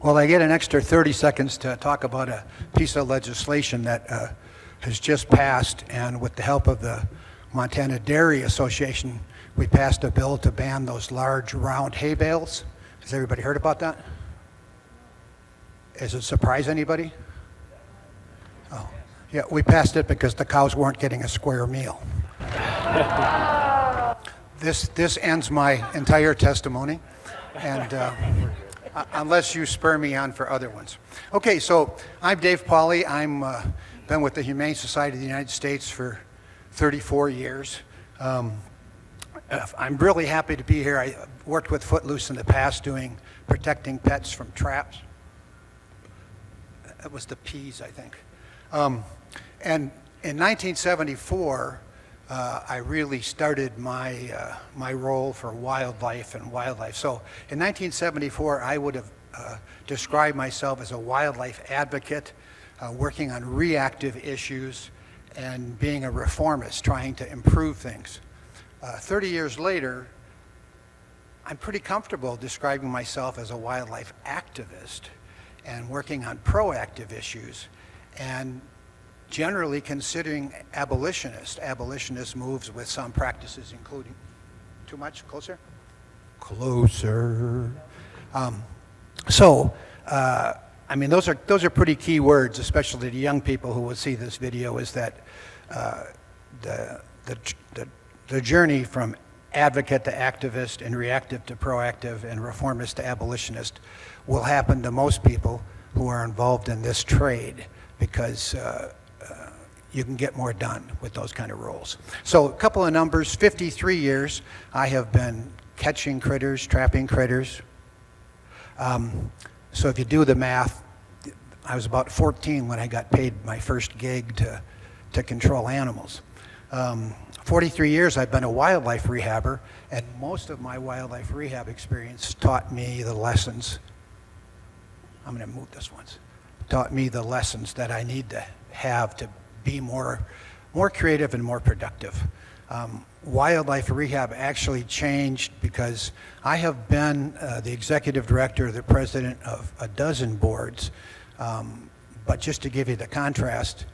Well, I get an extra 30 seconds to talk about a piece of legislation that has just passed, and with the help of the Montana Dairy Association, we passed a bill to ban those large round hay bales. Has everybody heard about that? Does it surprise anybody? Oh, yeah, we passed it because the cows weren't getting a square meal. This ends my entire testimony, and unless you spur me on for other ones. Okay, so I'm Dave Pauley. I'm been with the Humane Society of the United States for 34 years. I'm really happy to be here. I worked with Footloose in the past doing protecting pets from traps. That was the P's, I think. And in 1974, I really started my role for wildlife. So in 1974, I would have described myself as a wildlife advocate, working on reactive issues and being a reformist, trying to improve things. 30 years later, I'm pretty comfortable describing myself as a wildlife activist and working on proactive issues, and generally considering abolitionist. Abolitionist moves with some practices, including, too much? Closer? Closer. I mean, those are pretty key words, especially to young people who will see this video, is that the journey from advocate to activist and reactive to proactive and reformist to abolitionist will happen to most people who are involved in this trade, because you can get more done with those kind of roles. So a couple of numbers: 53 years I have been catching critters, trapping critters. So if you do the math, I was about 14 when I got paid my first gig to control animals. 43 years I've been a wildlife rehabber, and most of my wildlife rehab experience taught me the lessons. I'm going to move this once. Taught me the lessons that I need to have to be more creative and more productive. Wildlife rehab actually changed because I have been the executive director, the president of a dozen boards, but just to give you the contrast,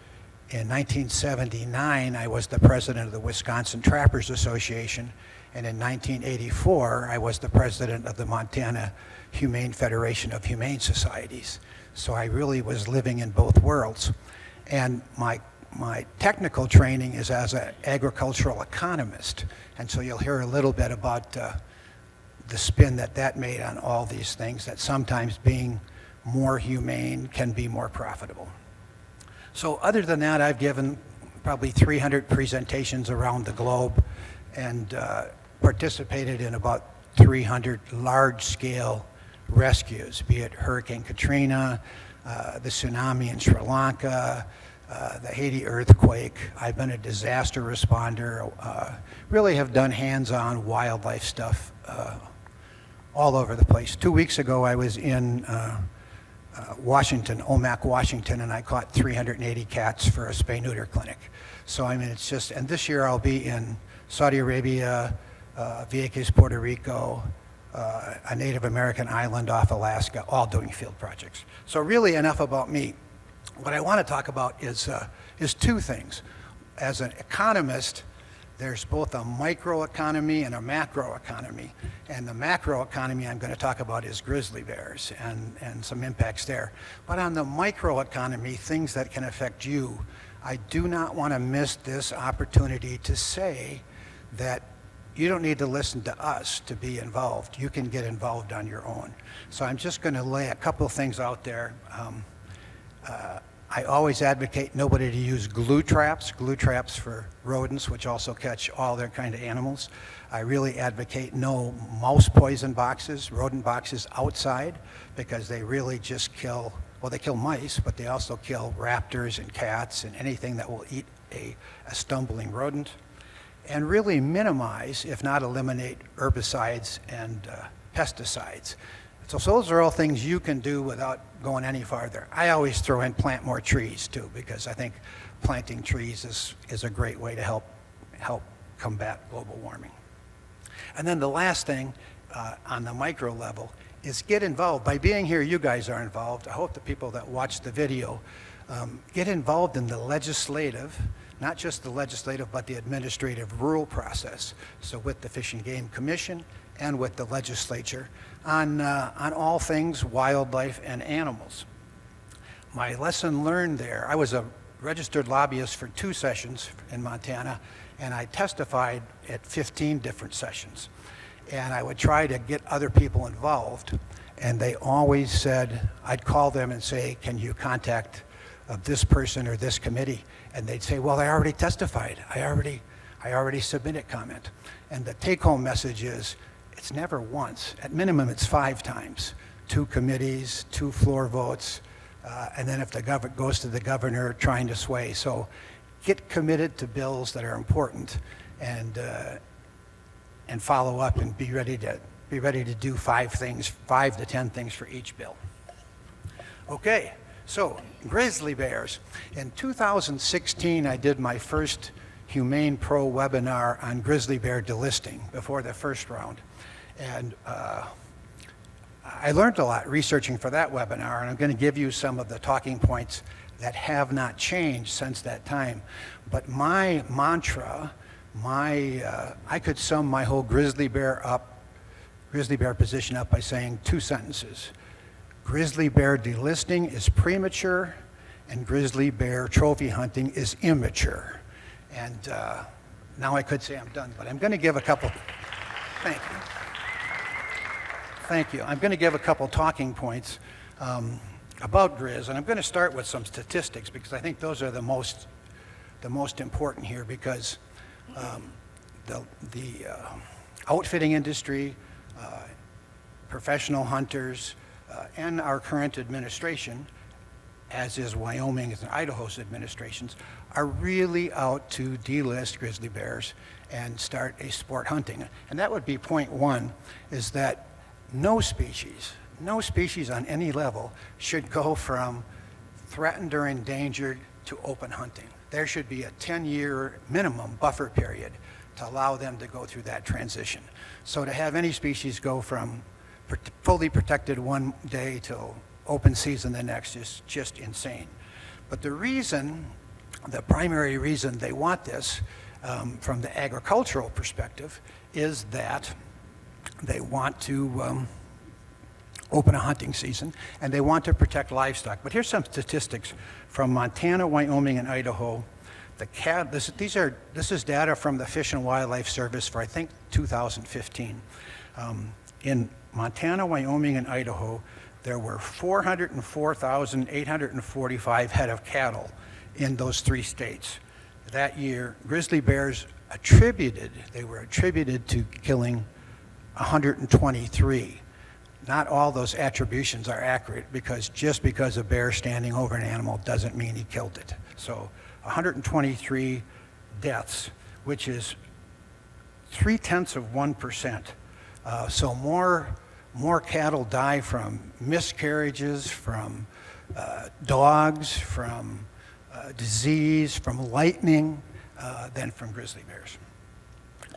in 1979 I was the president of the Wisconsin Trappers Association, and in 1984 I was the president of the Montana Humane Federation of Humane Societies. So I really was living in both worlds. And my technical training is as an agricultural economist, and so you'll hear a little bit about the spin that made on all these things, that sometimes being more humane can be more profitable. So other than that, I've given probably 300 presentations around the globe and participated in about 300 large-scale rescues, be it Hurricane Katrina, the tsunami in Sri Lanka, the Haiti earthquake. I've been a disaster responder, really have done hands-on wildlife stuff all over the place. 2 weeks ago I was in Washington, Omak, Washington, and I caught 380 cats for a spay-neuter clinic. So I mean, it's just, and this year I'll be in Saudi Arabia, Vieques, Puerto Rico, a Native American island off Alaska, all doing field projects. So really enough about me. What I want to talk about is two things. As an economist, there's both a microeconomy and a macroeconomy. And the macroeconomy I'm going to talk about is grizzly bears and some impacts there. But on the microeconomy, things that can affect you, I do not want to miss this opportunity to say that you don't need to listen to us to be involved. You can get involved on your own. So I'm just going to lay a couple of things out there. I always advocate nobody to use glue traps for rodents, which also catch all their kind of animals. I really advocate no mouse poison boxes, rodent boxes outside, because they really just kill, well, they kill mice, but they also kill raptors and cats and anything that will eat a stumbling rodent. And really minimize, if not eliminate, herbicides and pesticides. So those are all things you can do without going any farther. I always throw in plant more trees too, because I think planting trees is a great way to help combat global warming. And then the last thing on the micro level is get involved. By being here, you guys are involved. I hope the people that watch the video get involved in the legislative, not just the legislative, but the administrative rule process. So with the Fish and Game Commission and with the legislature on all things wildlife and animals. My lesson learned there, I was a registered lobbyist for 2 sessions in Montana, and I testified at 15 different sessions. And I would try to get other people involved, and they always said, I'd call them and say, can you contact this person or this committee? And they'd say, well, I already testified. I already submitted comment. And the take-home message is, it's never once. At minimum, it's 5 times. 2 committees, 2 floor votes, and then if the government goes to the governor trying to sway. So get committed to bills that are important, and follow up and be ready to do 5 to 10 things for each bill. Okay, so grizzly bears. In 2016, I did my first Humane Pro webinar on grizzly bear delisting before the first round. And I learned a lot researching for that webinar, and I'm going to give you some of the talking points that have not changed since that time. But my mantra, I could sum my whole grizzly bear position up by saying 2 sentences. Grizzly bear delisting is premature, and grizzly bear trophy hunting is immature. And now I could say I'm done, but I'm going to give a couple. Thank you. Thank you. I'm going to give a couple talking points about grizz, and I'm going to start with some statistics because I think those are the most important here, because the outfitting industry, professional hunters, and our current administration, as is Wyoming's and Idaho's administrations, are really out to delist grizzly bears and start a sport hunting. And that would be point 1, is that no species on any level should go from threatened or endangered to open hunting. There should be a 10-year minimum buffer period to allow them to go through that transition. So to have any species go from fully protected one day till open season the next is just insane. But the primary reason they want this from the agricultural perspective is that they want to open a hunting season, and they want to protect livestock. But here's some statistics from Montana, Wyoming, and Idaho. This is data from the Fish and Wildlife Service for, I think, 2015. In Montana, Wyoming, and Idaho, there were 404,845 head of cattle in those 3 states. That year, grizzly bears were attributed to killing 123. Not all those attributions are accurate, because just because a bear standing over an animal doesn't mean he killed it. So 123 deaths, which is 0.3%. So more cattle die from miscarriages, from dogs, from disease, from lightning, than from grizzly bears.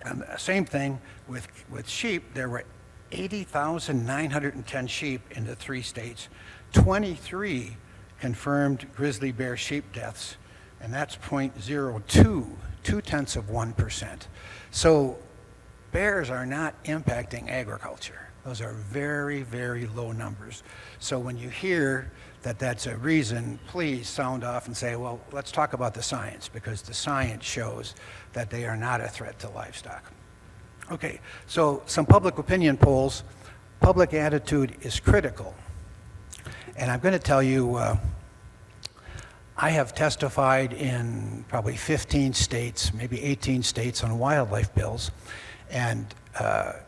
And the same thing with sheep. There were 80,910 sheep in the 3 states, 23 confirmed grizzly bear sheep deaths, and that's 0.02%. So bears are not impacting agriculture. Those are very, very low numbers. So when you hear that that's a reason, please sound off and say, well, let's talk about the science, because the science shows that they are not a threat to livestock. Okay, so some public opinion polls. Public attitude is critical. And I'm going to tell you, I have testified in probably 15 states, maybe 18 states on wildlife bills. And the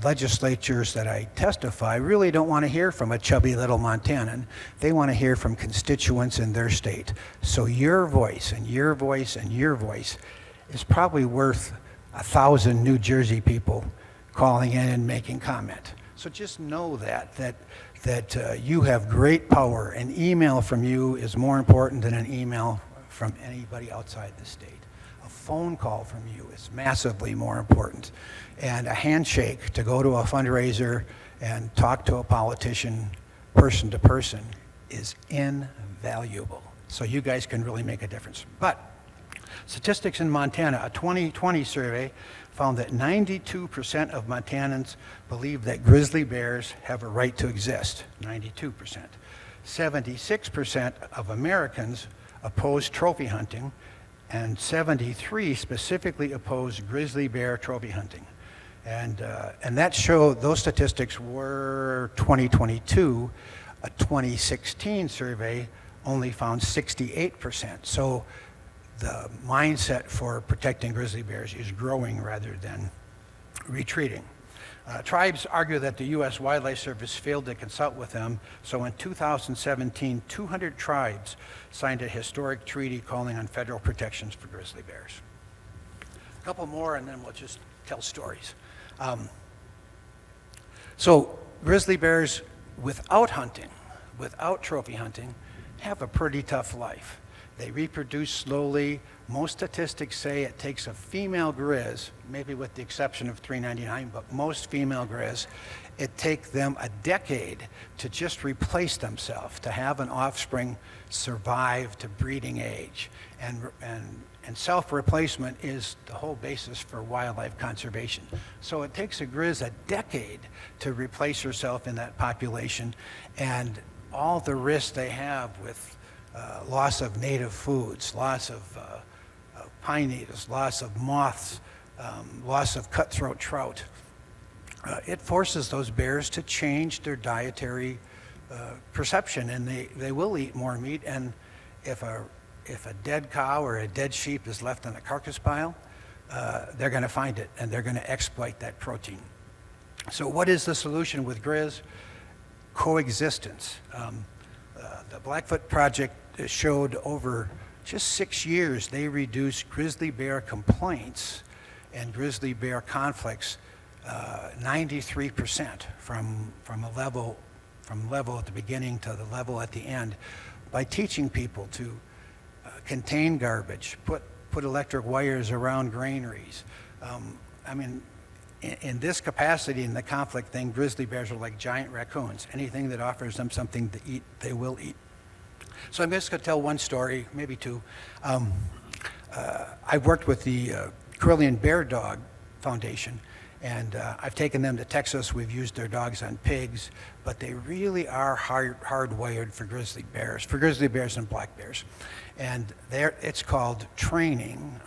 legislatures that I testify really don't want to hear from a chubby little Montanan. They want to hear from constituents in their state. So your voice and your voice and your voice is probably worth 1,000 New Jersey people calling in and making comment. So just know that you have great power. An email from you is more important than an email from anybody outside the state. A phone call from you is massively more important. And a handshake to go to a fundraiser and talk to a politician person to person is invaluable. So you guys can really make a difference. But statistics in Montana, a 2020 survey found that 92% of Montanans believe that grizzly bears have a right to exist, 92%. 76% of Americans oppose trophy hunting, and 73 specifically oppose grizzly bear trophy hunting. And that showed, those statistics were 2022. A 2016 survey only found 68%. So the mindset for protecting grizzly bears is growing rather than retreating. Tribes argue that the U.S. Wildlife Service failed to consult with them, so in 2017, 200 tribes signed a historic treaty calling on federal protections for grizzly bears. A couple more and then we'll just tell stories. So grizzly bears without hunting, without trophy hunting, have a pretty tough life. They reproduce slowly. Most statistics say it takes a female grizz, maybe with the exception of 399, but most female grizz, it takes them a decade to just replace themselves, to have an offspring survive to breeding age. And self-replacement is the whole basis for wildlife conservation. So it takes a grizz a decade to replace herself in that population, and all the risks they have with loss of native foods, loss of pine needles, loss of moths, loss of cutthroat trout. It forces those bears to change their dietary perception, and they will eat more meat. And if a dead cow or a dead sheep is left in a carcass pile, they're going to find it and they're going to exploit that protein. So what is the solution with grizz? Coexistence. The Blackfoot Project showed over just 6 years they reduced grizzly bear complaints and grizzly bear conflicts 93% from level at the beginning to the level at the end by teaching people to contain garbage, put electric wires around granaries. I mean, in this capacity, in the conflict thing, grizzly bears are like giant raccoons. Anything that offers them something to eat, they will eat. So I'm just going to tell one story, maybe two. I've worked with the Carillion Bear Dog Foundation, and I've taken them to Texas. We've used their dogs on pigs, but they really are hardwired for grizzly bears and black bears. And it's called training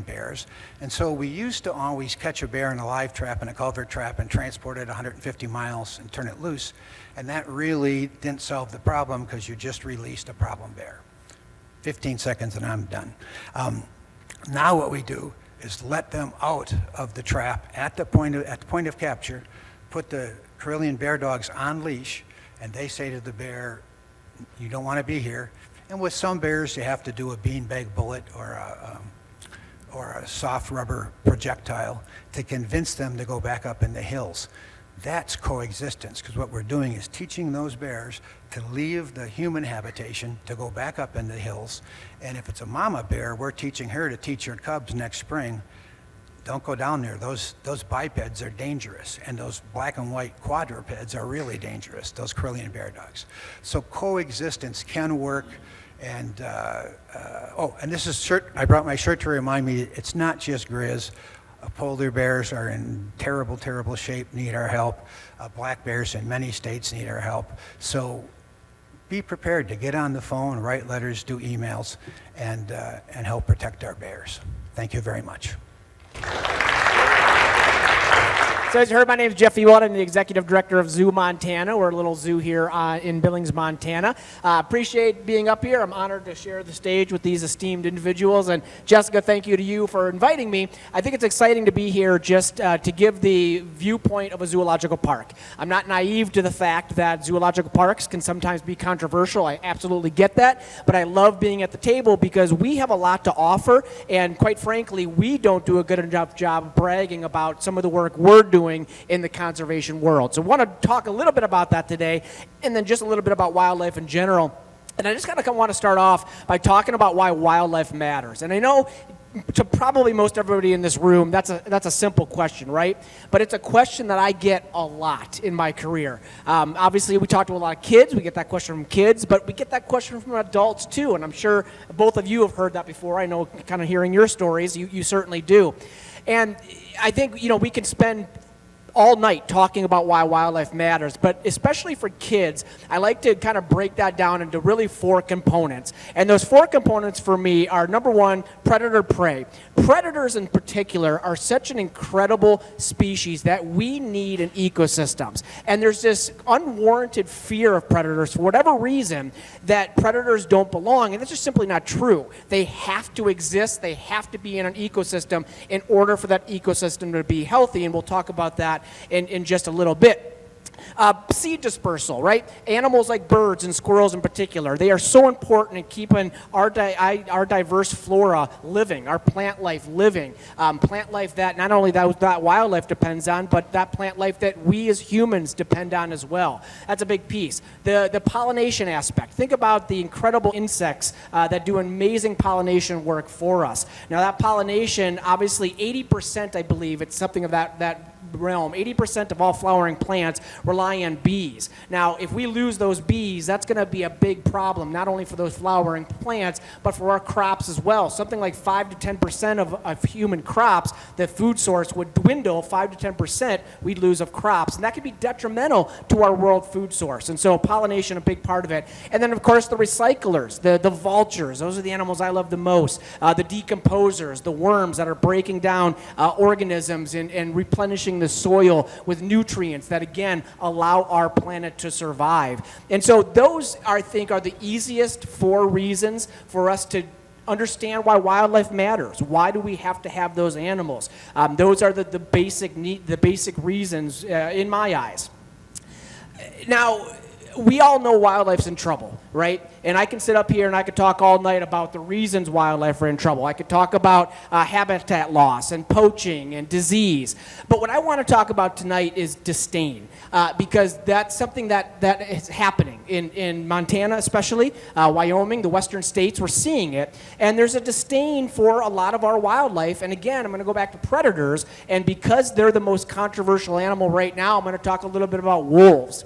bears. And so we used to always catch a bear in a live trap, in a culvert trap, and transport it 150 miles and turn it loose. And that really didn't solve the problem because you just released a problem bear. 15 seconds and I'm done. Now what we do is let them out of the trap at the point of capture, put the Carillion Bear Dogs on leash, and they say to the bear, you don't want to be here. And with some bears, you have to do a beanbag bullet or a soft rubber projectile to convince them to go back up in the hills. That's coexistence, because what we're doing is teaching those bears to leave the human habitation, to go back up in the hills. And if it's a mama bear, we're teaching her to teach her cubs next spring, don't go down there. Those bipeds are dangerous, and those black and white quadrupeds are really dangerous, those Carillion Bear Dogs. So coexistence can work. And and this is shirt. I brought my shirt to remind me it's not just grizz. Polar bears are in terrible, terrible shape, need our help. Black bears in many states need our help. So be prepared to get on the phone, write letters, do emails, and help protect our bears. Thank you very much. So as you heard, my name is Jeff Ewald. I'm the Executive Director of Zoo Montana. We're a little zoo here in Billings, Montana. Appreciate being up here. I'm honored to share the stage with these esteemed individuals. And Jessica, thank you to you for inviting me. I think it's exciting to be here just to give the viewpoint of a zoological park. I'm not naive to the fact that zoological parks can sometimes be controversial. I absolutely get that. But I love being at the table because we have a lot to offer. And quite frankly, we don't do a good enough job of bragging about some of the work we're doing in the conservation world. So I want to talk a little bit about that today, and then just a little bit about wildlife in general. And I just kind of want to start off by talking about why wildlife matters. And I know to probably most everybody in this room, that's a simple question, right? But it's a question that I get a lot in my career. Obviously, we talk to a lot of kids. We get that question from kids, but we get that question from adults too. And I'm sure both of you have heard that before. I know, kind of hearing your stories, you certainly do. And I think, we can spend all night talking about why wildlife matters, but especially for kids, I like to kind of break that down into really 4 components. And those 4 components for me are, number 1, predator-prey. Predators in particular are such an incredible species that we need in ecosystems. And there's this unwarranted fear of predators for whatever reason, that predators don't belong, and that's just simply not true. They have to exist, they have to be in an ecosystem in order for that ecosystem to be healthy, and we'll talk about that in just a little bit. Seed dispersal, right? Animals like birds and squirrels in particular, they are so important in keeping our diverse flora living, our plant life living. Plant life that not only that wildlife depends on, but that plant life that we as humans depend on as well. That's a big piece. The pollination aspect. Think about the incredible insects that do amazing pollination work for us. Now that pollination, obviously 80%, I believe, it's something of that realm. 80% of all flowering plants rely on bees. Now, if we lose those bees, that's going to be a big problem, not only for those flowering plants, but for our crops as well. Something like 5 to 10% of human crops, the food source would dwindle. 5 to 10% we'd lose of crops, and that could be detrimental to our world food source. And so pollination, a big part of it. And then, of course, the recyclers, the vultures. Those are the animals I love the most. The decomposers, the worms that are breaking down organisms and replenishing the soil with nutrients that, again, allow our planet to survive. And so those, I think, are the easiest 4 reasons for us to understand why wildlife matters. Why do we have to have those animals? Those are the basic reasons in my eyes. Now, we all know wildlife's in trouble, right? And I can sit up here and I could talk all night about the reasons wildlife are in trouble. I could talk about habitat loss and poaching and disease. But what I want to talk about tonight is disdain, because that's something that is happening in Montana, especially Wyoming, the western states. We're seeing it. And there's a disdain for a lot of our wildlife. And again, I'm going to go back to predators. And because they're the most controversial animal right now, I'm going to talk a little bit about wolves.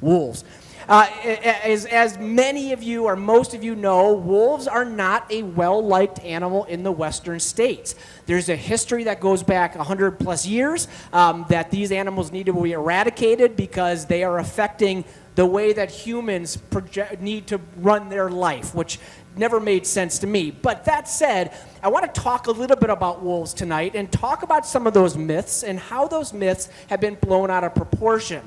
Wolves. As many of you or most of you know, wolves are not a well-liked animal in the western states. There's a history that goes back 100 plus years that these animals need to be eradicated because they are affecting the way that humans need to run their life, which never made sense to me. But that said, I want to talk a little bit about wolves tonight and talk about some of those myths and how those myths have been blown out of proportion.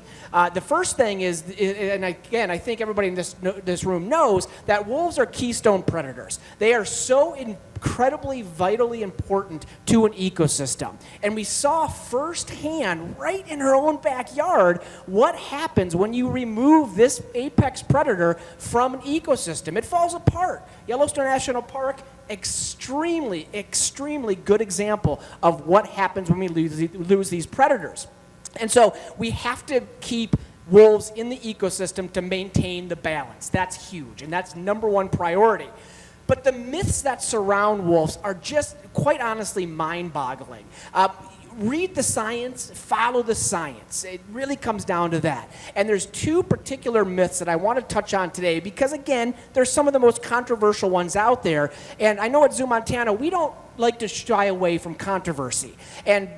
The first thing is, and again, I think everybody in this room knows that wolves are keystone predators. They are so incredibly, vitally important to an ecosystem. And we saw firsthand, right in her own backyard, what happens when you remove this apex predator from an ecosystem. It falls apart. Yellowstone National Park, extremely, extremely good example of what happens when we lose these predators. And so we have to keep wolves in the ecosystem to maintain the balance. That's huge, and that's number 1 priority. But the myths that surround wolves are just, quite honestly, mind-boggling. Read the science, follow the science. It really comes down to that. And there's 2 particular myths that I want to touch on today because, again, they're some of the most controversial ones out there. And I know at Zoo Montana, we don't like to shy away from controversy. And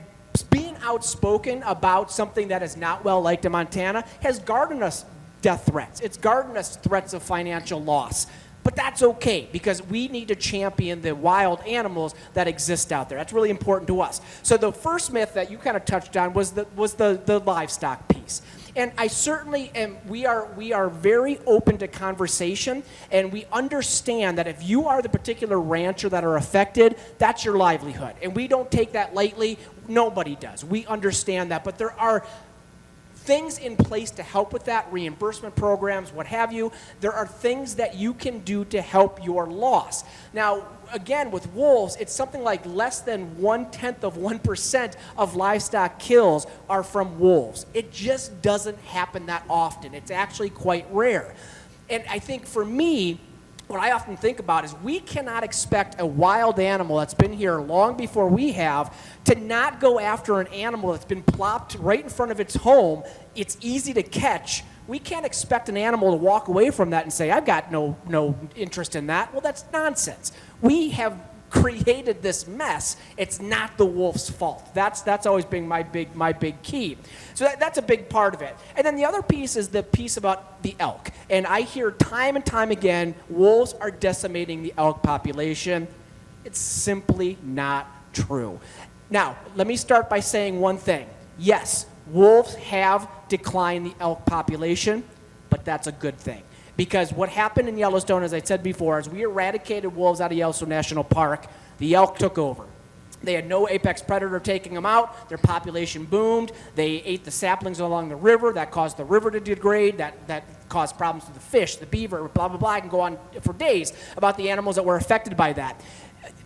being outspoken about something that is not well liked in Montana has garnered us death threats. It's garnered us threats of financial loss. But that's okay because we need to champion the wild animals that exist out there. That's really important to us. So the first myth that you kind of touched on was the livestock piece. And I certainly am, we are very open to conversation, and we understand that if you are the particular rancher that are affected, that's your livelihood. And we don't take that lightly. Nobody does. We understand that. But there are things in place to help with that, reimbursement programs, what have you. There are things that you can do to help your loss. Now, again, with wolves, it's something like less than 0.1% of livestock kills are from wolves. It just doesn't happen that often. It's actually quite rare. And I think for me, what I often think about is we cannot expect a wild animal that's been here long before we have to not go after an animal that's been plopped right in front of its home. It's easy to catch. We can't expect an animal to walk away from that and say, I've got no interest in that. Well, that's nonsense. We have created this mess. It's not the wolf's fault. That's always been my big key. So that's a big part of it. And then the other piece is the piece about the elk. And I hear time and time again, wolves are decimating the elk population. It's simply not true. Now, let me start by saying one thing. Yes, wolves have declined the elk population, but that's a good thing. Because what happened in Yellowstone, as I said before, is we eradicated wolves out of Yellowstone National Park. The elk took over. They had no apex predator taking them out. Their population boomed. They ate the saplings along the river. That caused the river to degrade. That caused problems to the fish, the beaver, blah, blah, blah. I can go on for days about the animals that were affected by that.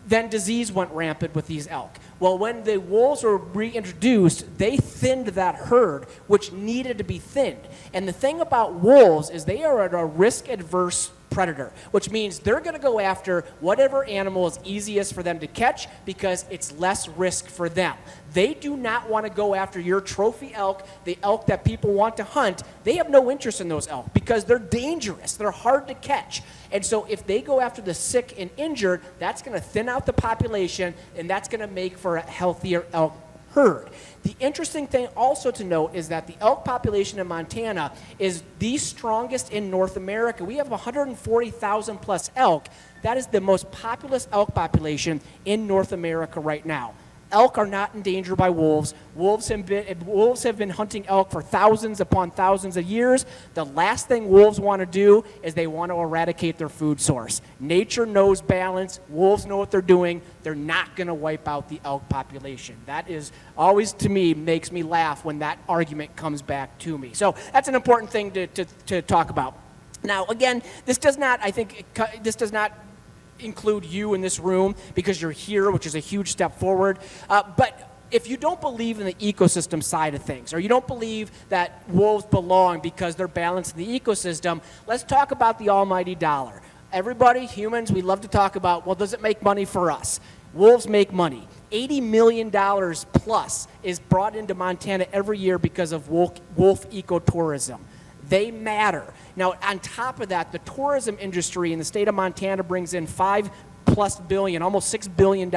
Then disease went rampant with these elk. Well, when the wolves were reintroduced, they thinned that herd, which needed to be thinned. And the thing about wolves is they are a risk-adverse predator, which means they're going to go after whatever animal is easiest for them to catch because it's less risk for them. They do not want to go after your trophy elk, the elk that people want to hunt. They have no interest in those elk because they're dangerous. They're hard to catch. And so if they go after the sick and injured, that's going to thin out the population, and that's going to make for a healthier elk herd. The interesting thing also to note is that the elk population in Montana is the strongest in North America. We have 140,000 plus elk. That is the most populous elk population in North America right now. Elk are not endangered by wolves. Wolves have been hunting elk for thousands upon thousands of years. The last thing wolves want to do is they want to eradicate their food source. Nature knows balance. Wolves know what they're doing. They're not going to wipe out the elk population. That is always, to me, makes me laugh when that argument comes back to me. So that's an important thing to talk about. Now, again, this does not include you in this room because you're here, which is a huge step forward. But if you don't believe in the ecosystem side of things, or you don't believe that wolves belong because they're balanced in the ecosystem, let's talk about the almighty dollar. Everybody, humans, we love to talk about, well, does it make money for us? Wolves make money. $80 million plus is brought into Montana every year because of wolf ecotourism. They matter. Now, on top of that, the tourism industry in the state of Montana brings in $5+ billion, almost $6 billion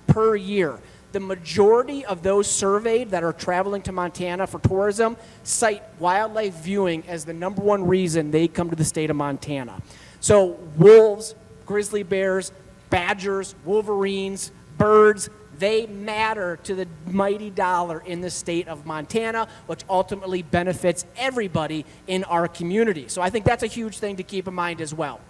per year. The majority of those surveyed that are traveling to Montana for tourism cite wildlife viewing as the #1 reason they come to the state of Montana. So wolves, grizzly bears, badgers, wolverines, birds, they matter to the mighty dollar in the state of Montana, which ultimately benefits everybody in our community. So I think that's a huge thing to keep in mind as well.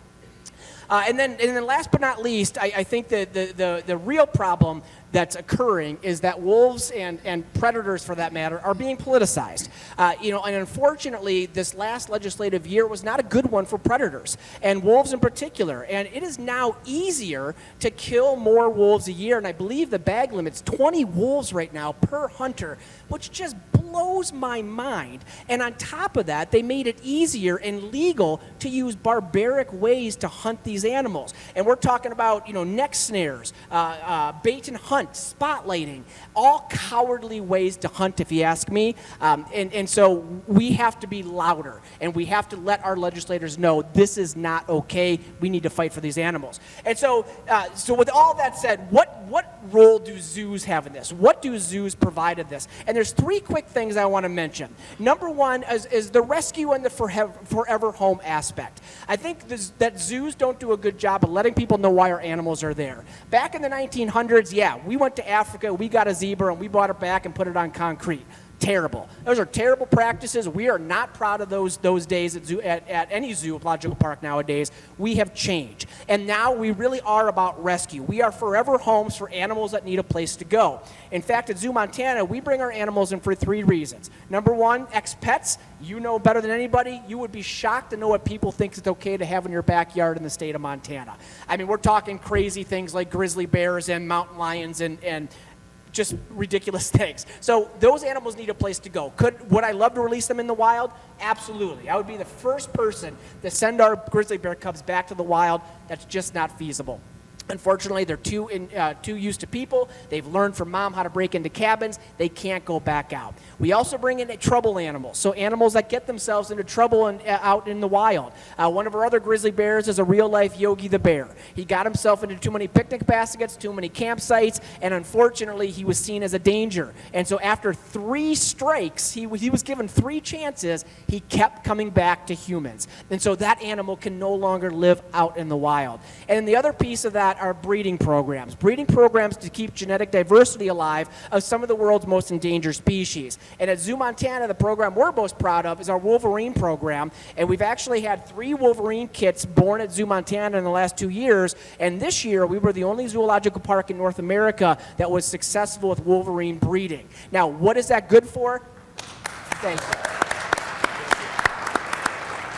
And then last but not least, I think the real problem that's occurring is that wolves and predators, for that matter, are being politicized. And unfortunately, this last legislative year was not a good one for predators, and wolves in particular. And it is now easier to kill more wolves a year, and I believe the bag limit's 20 wolves right now per hunter, which just blows my mind. And on top of that, they made it easier and legal to use barbaric ways to hunt these animals. And we're talking about, neck snares, bait and hunt, spotlighting, all cowardly ways to hunt, if you ask me. And so we have to be louder, and we have to let our legislators know this is not okay. We need to fight for these animals. And so with all that said, what role do zoos have in this? What do zoos provide in this? And there's 3 quick things I want to mention. Number 1 is the rescue and the forever home aspect. I think that zoos don't do a good job of letting people know why our animals are there. Back in the 1900s, we went to Africa, we got a zebra, and we brought it back and put it on concrete. Terrible. Those are terrible practices. We are not proud of those days at any zoological park nowadays. We have changed. And now we really are about rescue. We are forever homes for animals that need a place to go. In fact, at Zoo Montana, we bring our animals in for 3 reasons. Number 1, ex-pets. You know better than anybody. You would be shocked to know what people think it's okay to have in your backyard in the state of Montana. I mean, we're talking crazy things like grizzly bears and mountain lions and just ridiculous things. So those animals need a place to go. Would I love to release them in the wild? Absolutely. I would be the first person to send our grizzly bear cubs back to the wild. That's just not feasible. Unfortunately, they're too used to people. They've learned from mom how to break into cabins. They can't go back out. We also bring in trouble animals, so animals that get themselves into trouble out in the wild. One of our other grizzly bears is a real-life Yogi the bear. He got himself into too many picnic baskets, too many campsites, and unfortunately, he was seen as a danger. And so after 3 strikes, he was given 3 chances, he kept coming back to humans. And so that animal can no longer live out in the wild. And the other piece of that are breeding programs. Breeding programs to keep genetic diversity alive of some of the world's most endangered species. And at Zoo Montana, the program we're most proud of is our Wolverine program. And we've actually had 3 Wolverine kits born at Zoo Montana in the last 2 years. And this year, we were the only zoological park in North America that was successful with Wolverine breeding. Now, what is that good for? Thank you.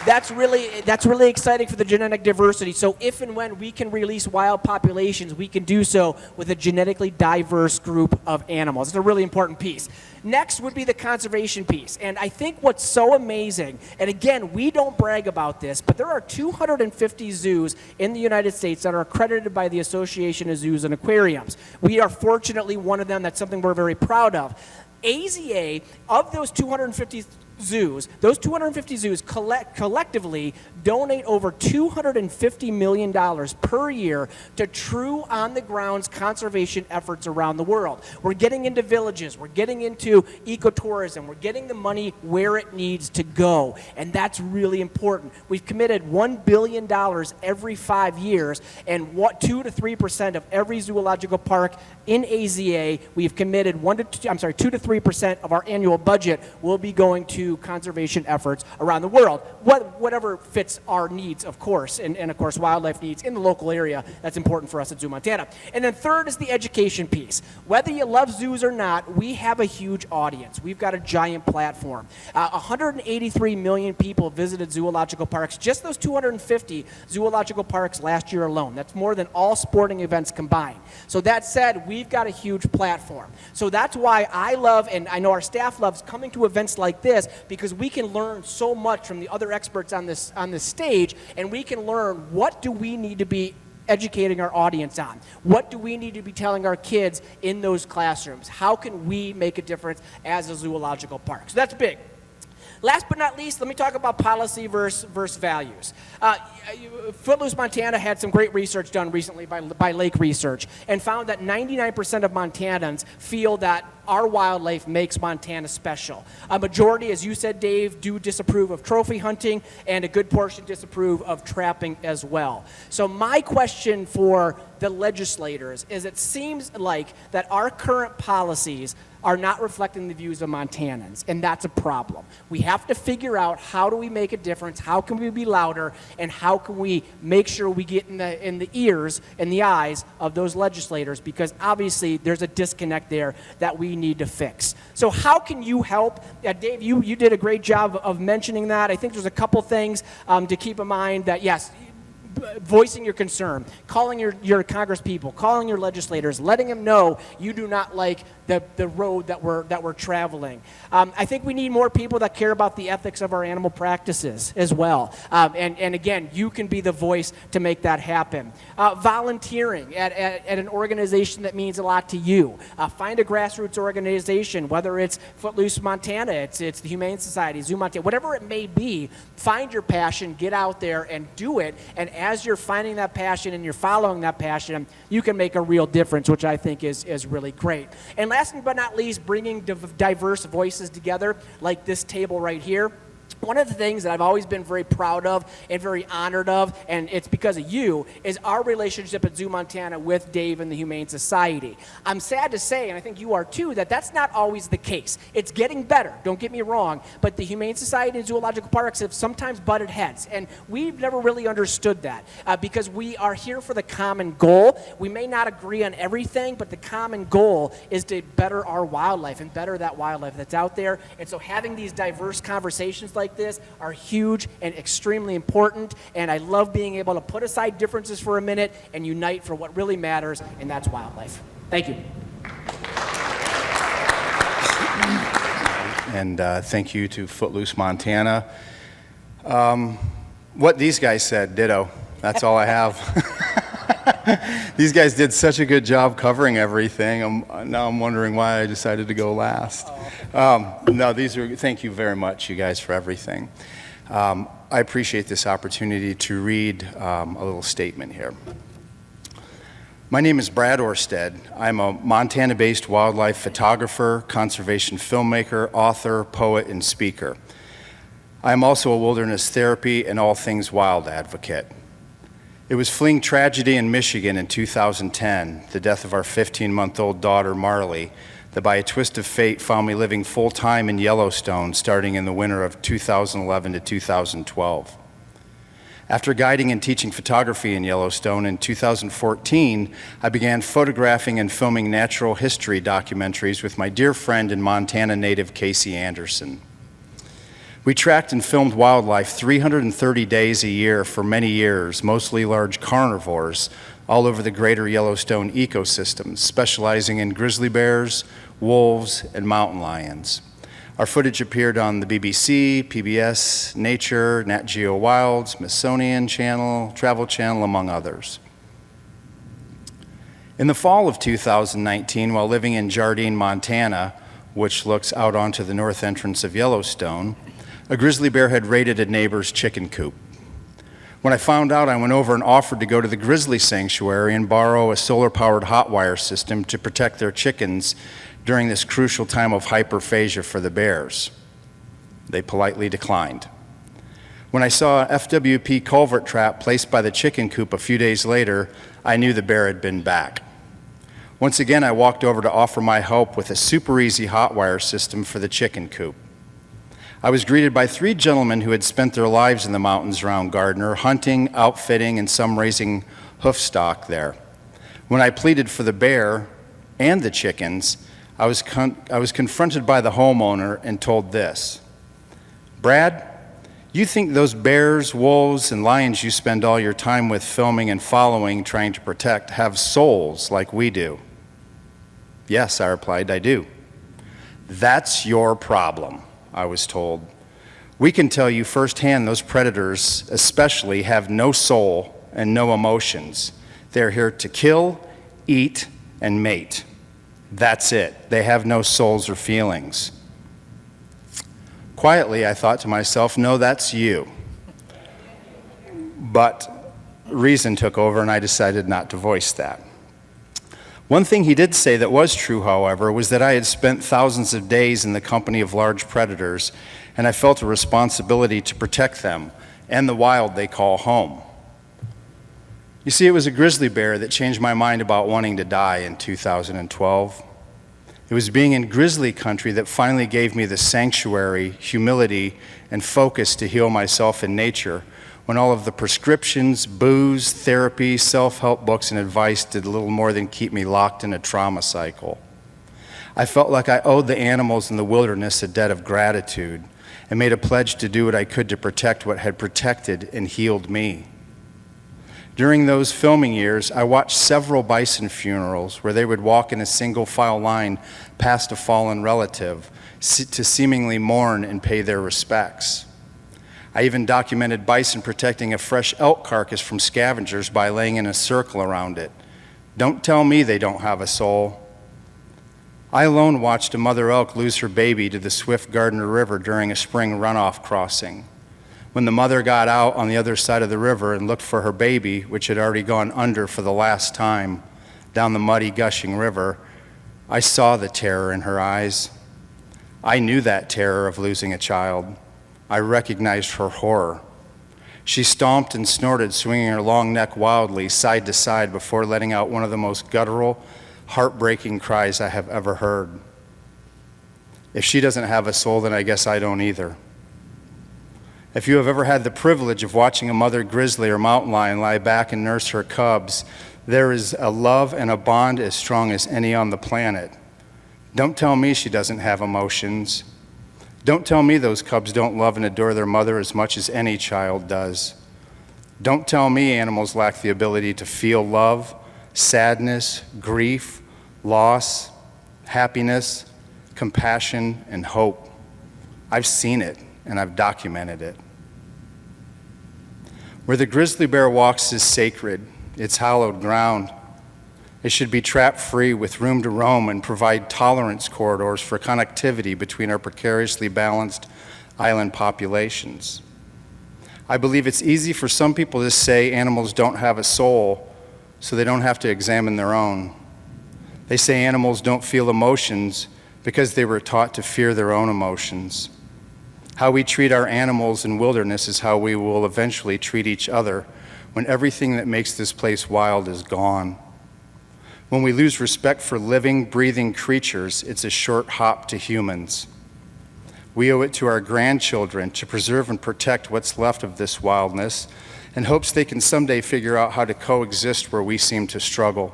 That's really exciting for the genetic diversity. So if and when we can release wild populations, we can do so with a genetically diverse group of animals. It's a really important piece. Next would be the conservation piece. And I think what's so amazing, and again, we don't brag about this, but there are 250 zoos in the United States that are accredited by the Association of Zoos and Aquariums. We are fortunately one of them. That's something we're very proud of. AZA, of those 250 zoos, those 250 zoos collectively donate over $250 million per year to true on-the-ground conservation efforts around the world. We're getting into villages, we're getting into ecotourism, we're getting the money where it needs to go, and that's really important. We've committed $1 billion every 5 years, and 2 to 3% of every zoological park in AZA, we've committed 2 to 3% of our annual budget will be going to conservation efforts around the world, whatever fits our needs, of course, and of course wildlife needs in the local area. That's important for us at Zoo Montana. And then third is the education piece. Whether you love zoos or not, we have a huge audience. We've got a giant platform. 183 million people visited zoological parks, just those 250 zoological parks last year alone. That's more than all sporting events combined. So that said, we've got a huge platform. So that's why I love, and I know our staff loves, coming to events like this, because we can learn so much from the other experts on this stage, and we can learn what do we need to be educating our audience on? What do we need to be telling our kids in those classrooms? How can we make a difference as a zoological park? So that's big. Last but not least, let me talk about policy versus values. Footloose Montana had some great research done recently by Lake Research and found that 99% of Montanans feel that our wildlife makes Montana special. A majority, as you said, Dave, do disapprove of trophy hunting, and a good portion disapprove of trapping as well. So my question for the legislators is, it seems like that our current policies are not reflecting the views of Montanans, and that's a problem. We have to figure out, how do we make a difference, how can we be louder, and how can we make sure we get in the ears and the eyes of those legislators, because obviously there's a disconnect there that we need to fix. So how can you help? Dave, you did a great job of mentioning that. I think there's a couple things to keep in mind. That yes, voicing your concern, calling your Congress people, calling your legislators, letting them know you do not like the road that we're traveling. I think we need more people that care about the ethics of our animal practices as well. And again, you can be the voice to make that happen. Volunteering at an organization that means a lot to you. Find a grassroots organization, whether it's Footloose Montana, it's the Humane Society, Zoo Montana, whatever it may be. Find your passion, get out there and do it. And as you're finding that passion and you're following that passion, you can make a real difference, which I think is really great. And last but not least, bringing diverse voices together, like this table right here. One of the things that I've always been very proud of and very honored of, and it's because of you, is our relationship at Zoo Montana with Dave and the Humane Society. I'm sad to say, and I think you are too, that that's not always the case. It's getting better, don't get me wrong, but the Humane Society and zoological parks have sometimes butted heads, and we've never really understood that because we are here for the common goal. We may not agree on everything, but the common goal is to better our wildlife and better that wildlife that's out there. And so having these diverse conversations like this are huge and extremely important, and I love being able to put aside differences for a minute and unite for what really matters, and that's wildlife. Thank you. and thank you to Footloose Montana. What these guys said, ditto. That's all I have. These guys did such a good job covering everything. Now I'm wondering why I decided to go last. Thank you very much, you guys, for everything. I appreciate this opportunity to read a little statement here. My name is Brad Orsted. I'm a Montana-based wildlife photographer, conservation filmmaker, author, poet, and speaker. I am also a wilderness therapy and all things wild advocate. It was fleeing tragedy in Michigan in 2010, the death of our 15-month-old daughter, Marley, that by a twist of fate found me living full-time in Yellowstone starting in the winter of 2011 to 2012. After guiding and teaching photography in Yellowstone in 2014, I began photographing and filming natural history documentaries with my dear friend and Montana native Casey Anderson. We tracked and filmed wildlife 330 days a year for many years, mostly large carnivores, all over the greater Yellowstone ecosystem, specializing in grizzly bears, wolves, and mountain lions. Our footage appeared on the BBC, PBS, Nature, Nat Geo Wild, Smithsonian Channel, Travel Channel, among others. In the fall of 2019, while living in Jardine, Montana, which looks out onto the north entrance of Yellowstone, a grizzly bear had raided a neighbor's chicken coop. When I found out, I went over and offered to go to the grizzly sanctuary and borrow a solar-powered hot wire system to protect their chickens during this crucial time of hyperphagia for the bears. They politely declined. When I saw an FWP culvert trap placed by the chicken coop a few days later, I knew the bear had been back. Once again, I walked over to offer my help with a super easy hot wire system for the chicken coop. I was greeted by 3 gentlemen who had spent their lives in the mountains around Gardner, hunting, outfitting, and some raising hoof stock there. When I pleaded for the bear and the chickens, I was confronted by the homeowner and told this: Brad, you think those bears, wolves, and lions you spend all your time with filming and following, trying to protect, have souls like we do? Yes, I replied, I do. That's your problem, I was told. We can tell you firsthand those predators especially have no soul and no emotions. They're here to kill, eat, and mate. That's it. They have no souls or feelings. Quietly, I thought to myself, no, that's you. But reason took over and I decided not to voice that. One thing he did say that was true, however, was that I had spent thousands of days in the company of large predators, and I felt a responsibility to protect them and the wild they call home. You see, it was a grizzly bear that changed my mind about wanting to die in 2012. It was being in grizzly country that finally gave me the sanctuary, humility, and focus to heal myself in nature, when all of the prescriptions, booze, therapy, self-help books, and advice did little more than keep me locked in a trauma cycle. I felt like I owed the animals in the wilderness a debt of gratitude and made a pledge to do what I could to protect what had protected and healed me. During those filming years, I watched several bison funerals where they would walk in a single file line past a fallen relative to seemingly mourn and pay their respects. I even documented bison protecting a fresh elk carcass from scavengers by laying in a circle around it. Don't tell me they don't have a soul. I alone watched a mother elk lose her baby to the swift Gardner River during a spring runoff crossing. When the mother got out on the other side of the river and looked for her baby, which had already gone under for the last time down the muddy, gushing river, I saw the terror in her eyes. I knew that terror of losing a child. I recognized her horror. She stomped and snorted, swinging her long neck wildly, side to side, before letting out one of the most guttural, heartbreaking cries I have ever heard. If she doesn't have a soul, then I guess I don't either. If you have ever had the privilege of watching a mother grizzly or mountain lion lie back and nurse her cubs, there is a love and a bond as strong as any on the planet. Don't tell me she doesn't have emotions. Don't tell me those cubs don't love and adore their mother as much as any child does. Don't tell me animals lack the ability to feel love, sadness, grief, loss, happiness, compassion, and hope. I've seen it, and I've documented it. Where the grizzly bear walks is sacred. It's hallowed ground. It should be trap-free with room to roam and provide tolerance corridors for connectivity between our precariously balanced island populations. I believe it's easy for some people to say animals don't have a soul, so they don't have to examine their own. They say animals don't feel emotions because they were taught to fear their own emotions. How we treat our animals in wilderness is how we will eventually treat each other when everything that makes this place wild is gone. When we lose respect for living, breathing creatures, it's a short hop to humans. We owe it to our grandchildren to preserve and protect what's left of this wildness in hopes they can someday figure out how to coexist where we seem to struggle.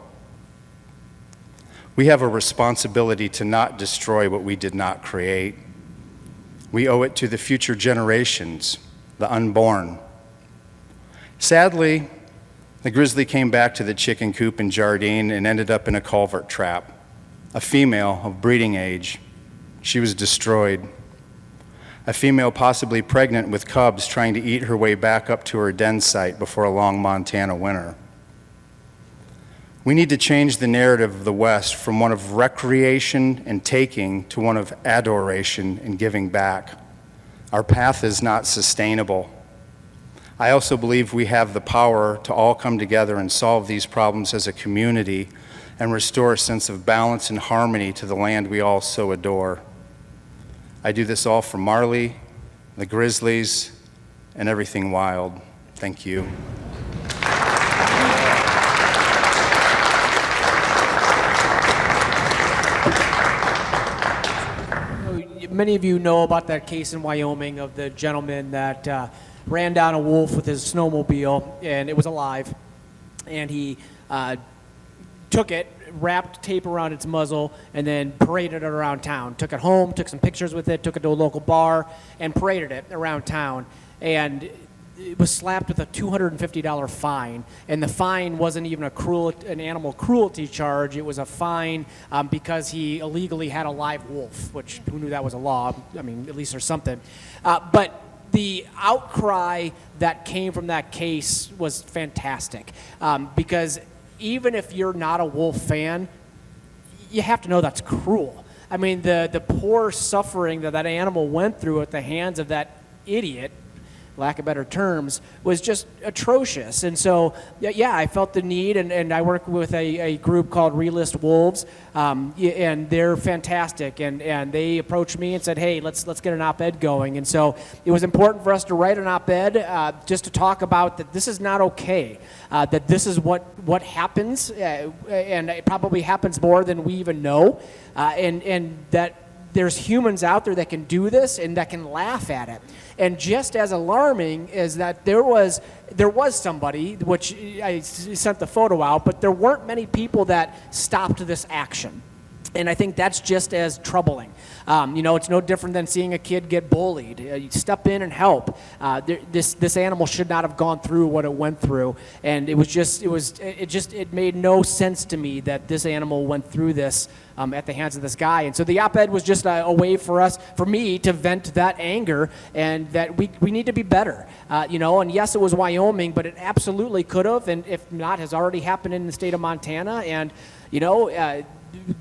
We have a responsibility to not destroy what we did not create. We owe it to the future generations, the unborn. Sadly, the grizzly came back to the chicken coop in Jardine and ended up in a culvert trap. A female of breeding age. She was destroyed. A female possibly pregnant with cubs trying to eat her way back up to her den site before a long Montana winter. We need to change the narrative of the West from one of recreation and taking to one of adoration and giving back. Our path is not sustainable. I also believe we have the power to all come together and solve these problems as a community and restore a sense of balance and harmony to the land we all so adore. I do this all for Marley, the grizzlies, and everything wild. Thank you. Many of you know about that case in Wyoming of the gentleman that ran down a wolf with his snowmobile, and it was alive. And he took it, wrapped tape around its muzzle, and then paraded it around town. Took it home, took some pictures with it, took it to a local bar, and paraded it around town. And it was slapped with a $250 fine, and the fine wasn't even an animal cruelty charge. It was a fine because he illegally had a live wolf, which who knew that was a law? I mean, at least there's something. But the outcry that came from that case was fantastic because even if you're not a wolf fan, you have to know that's cruel. I mean, the poor suffering that that animal went through at the hands of that idiot, lack of better terms, was just atrocious. And so, yeah, I felt the need, and I work with a group called Relist Wolves, and they're fantastic. And they approached me and said, hey, let's get an op-ed going. And so it was important for us to write an op-ed just to talk about that this is not okay, that this is what happens, and it probably happens more than we even know, and that there's humans out there that can do this and that can laugh at it. And just as alarming is that there was somebody, which I sent the photo out, but there weren't many people that stopped this action. And I think that's just as troubling. It's no different than seeing a kid get bullied. You step in and help. This animal should not have gone through what it went through, and it made no sense to me that this animal went through this at the hands of this guy. And so the op-ed was just a way for me to vent that anger, and that we need to be better. And yes, it was Wyoming, but it absolutely could have, and if not, has already happened in the state of Montana. And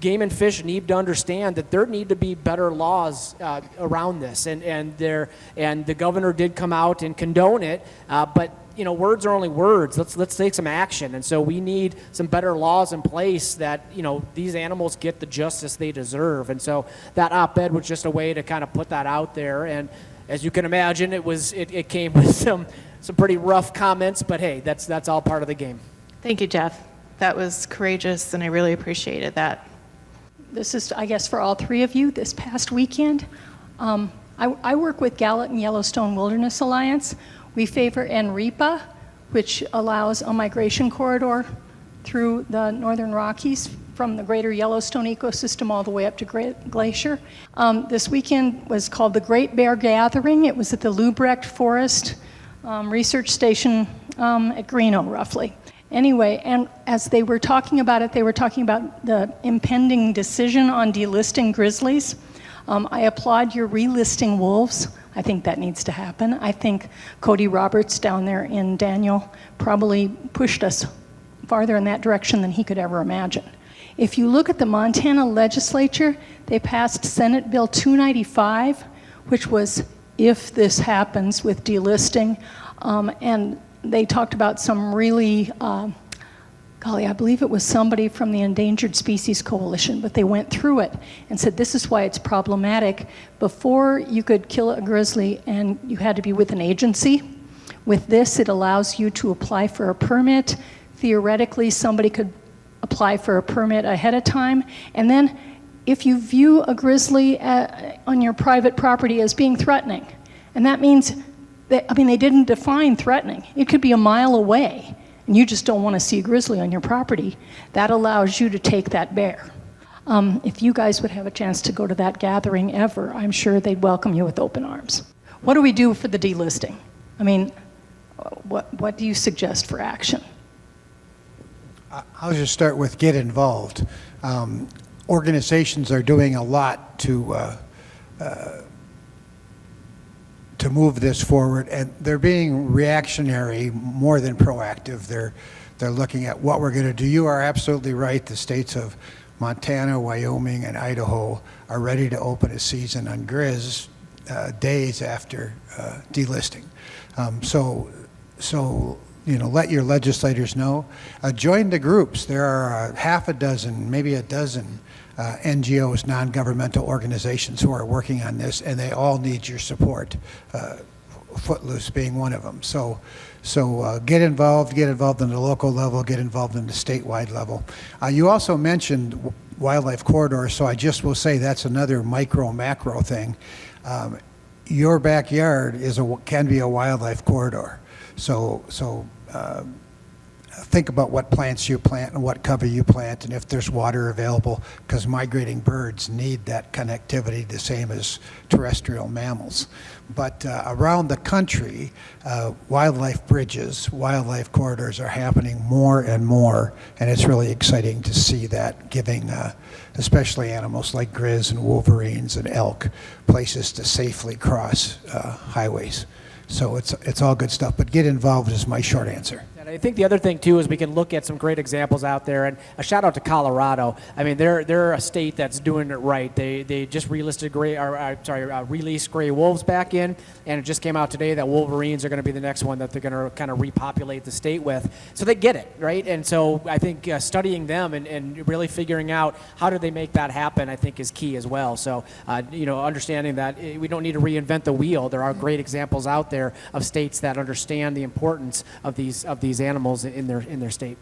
Game and Fish need to understand that there need to be better laws around this, and the governor did come out and condone it, but words are only words. Let's take some action. And so we need some better laws in place that these animals get the justice they deserve. And so that op-ed was just a way to kind of put that out there. And as you can imagine, it came with some pretty rough comments, but hey, that's all part of the game. Thank you, Jeff. That was courageous, and I really appreciated that. This is, I guess, for all three of you this past weekend. I work with Gallatin Yellowstone Wilderness Alliance. We favor NREPA, which allows a migration corridor through the Northern Rockies from the greater Yellowstone ecosystem all the way up to Glacier. This weekend was called the Great Bear Gathering. It was at the Lubrecht Forest Research Station at Greeno, roughly. Anyway, and as they were talking about it, they were talking about the impending decision on delisting grizzlies. I applaud your relisting wolves. I think that needs to happen. I think Cody Roberts down there in Daniel probably pushed us farther in that direction than he could ever imagine. If you look at the Montana legislature, they passed Senate Bill 295, which was if this happens with delisting, and they talked about some really, golly, I believe it was somebody from the Endangered Species Coalition, but they went through it and said this is why it's problematic. Before you could kill a grizzly and you had to be with an agency. With this, it allows you to apply for a permit. Theoretically, somebody could apply for a permit ahead of time, and then if you view a grizzly on your private property as being threatening, and that means that, I mean, they didn't define threatening. It could be a mile away, and you just don't want to see a grizzly on your property. That allows you to take that bear. If you guys would have a chance to go to that gathering ever, I'm sure they'd welcome you with open arms. What do we do for the delisting? I mean, what do you suggest for action? I'll just start with get involved. Organizations are doing a lot to move this forward, and they're being reactionary more than proactive. They're looking at what we're going to do. You are absolutely right. The states of Montana, Wyoming, and Idaho are ready to open a season on grizz days after delisting. So you know, let your legislators know. Join the groups. There are half a dozen, maybe a dozen NGOs, non-governmental organizations who are working on this, and they all need your support, Footloose being one of them. So get involved on the local level, get involved in the statewide level. You also mentioned wildlife corridors, so I just will say that's another macro thing. Your backyard can be a wildlife corridor. So think about what plants you plant and what cover you plant, and if there's water available, because migrating birds need that connectivity the same as terrestrial mammals. But around the country, wildlife bridges, wildlife corridors are happening more and more, and it's really exciting to see that, giving especially animals like grizz and wolverines and elk places to safely cross highways. So it's all good stuff, but get involved is my short answer. And I think the other thing too is we can look at some great examples out there, and a shout out to Colorado. I mean, they're a state that's doing it right. They just released gray wolves back in, and it just came out today that wolverines are going to be the next one that they're going to kind of repopulate the state with. So they get it, right? And so I think studying them and really figuring out how do they make that happen, I think is key as well. So understanding that we don't need to reinvent the wheel. There are great examples out there of states that understand the importance of these animals in their state.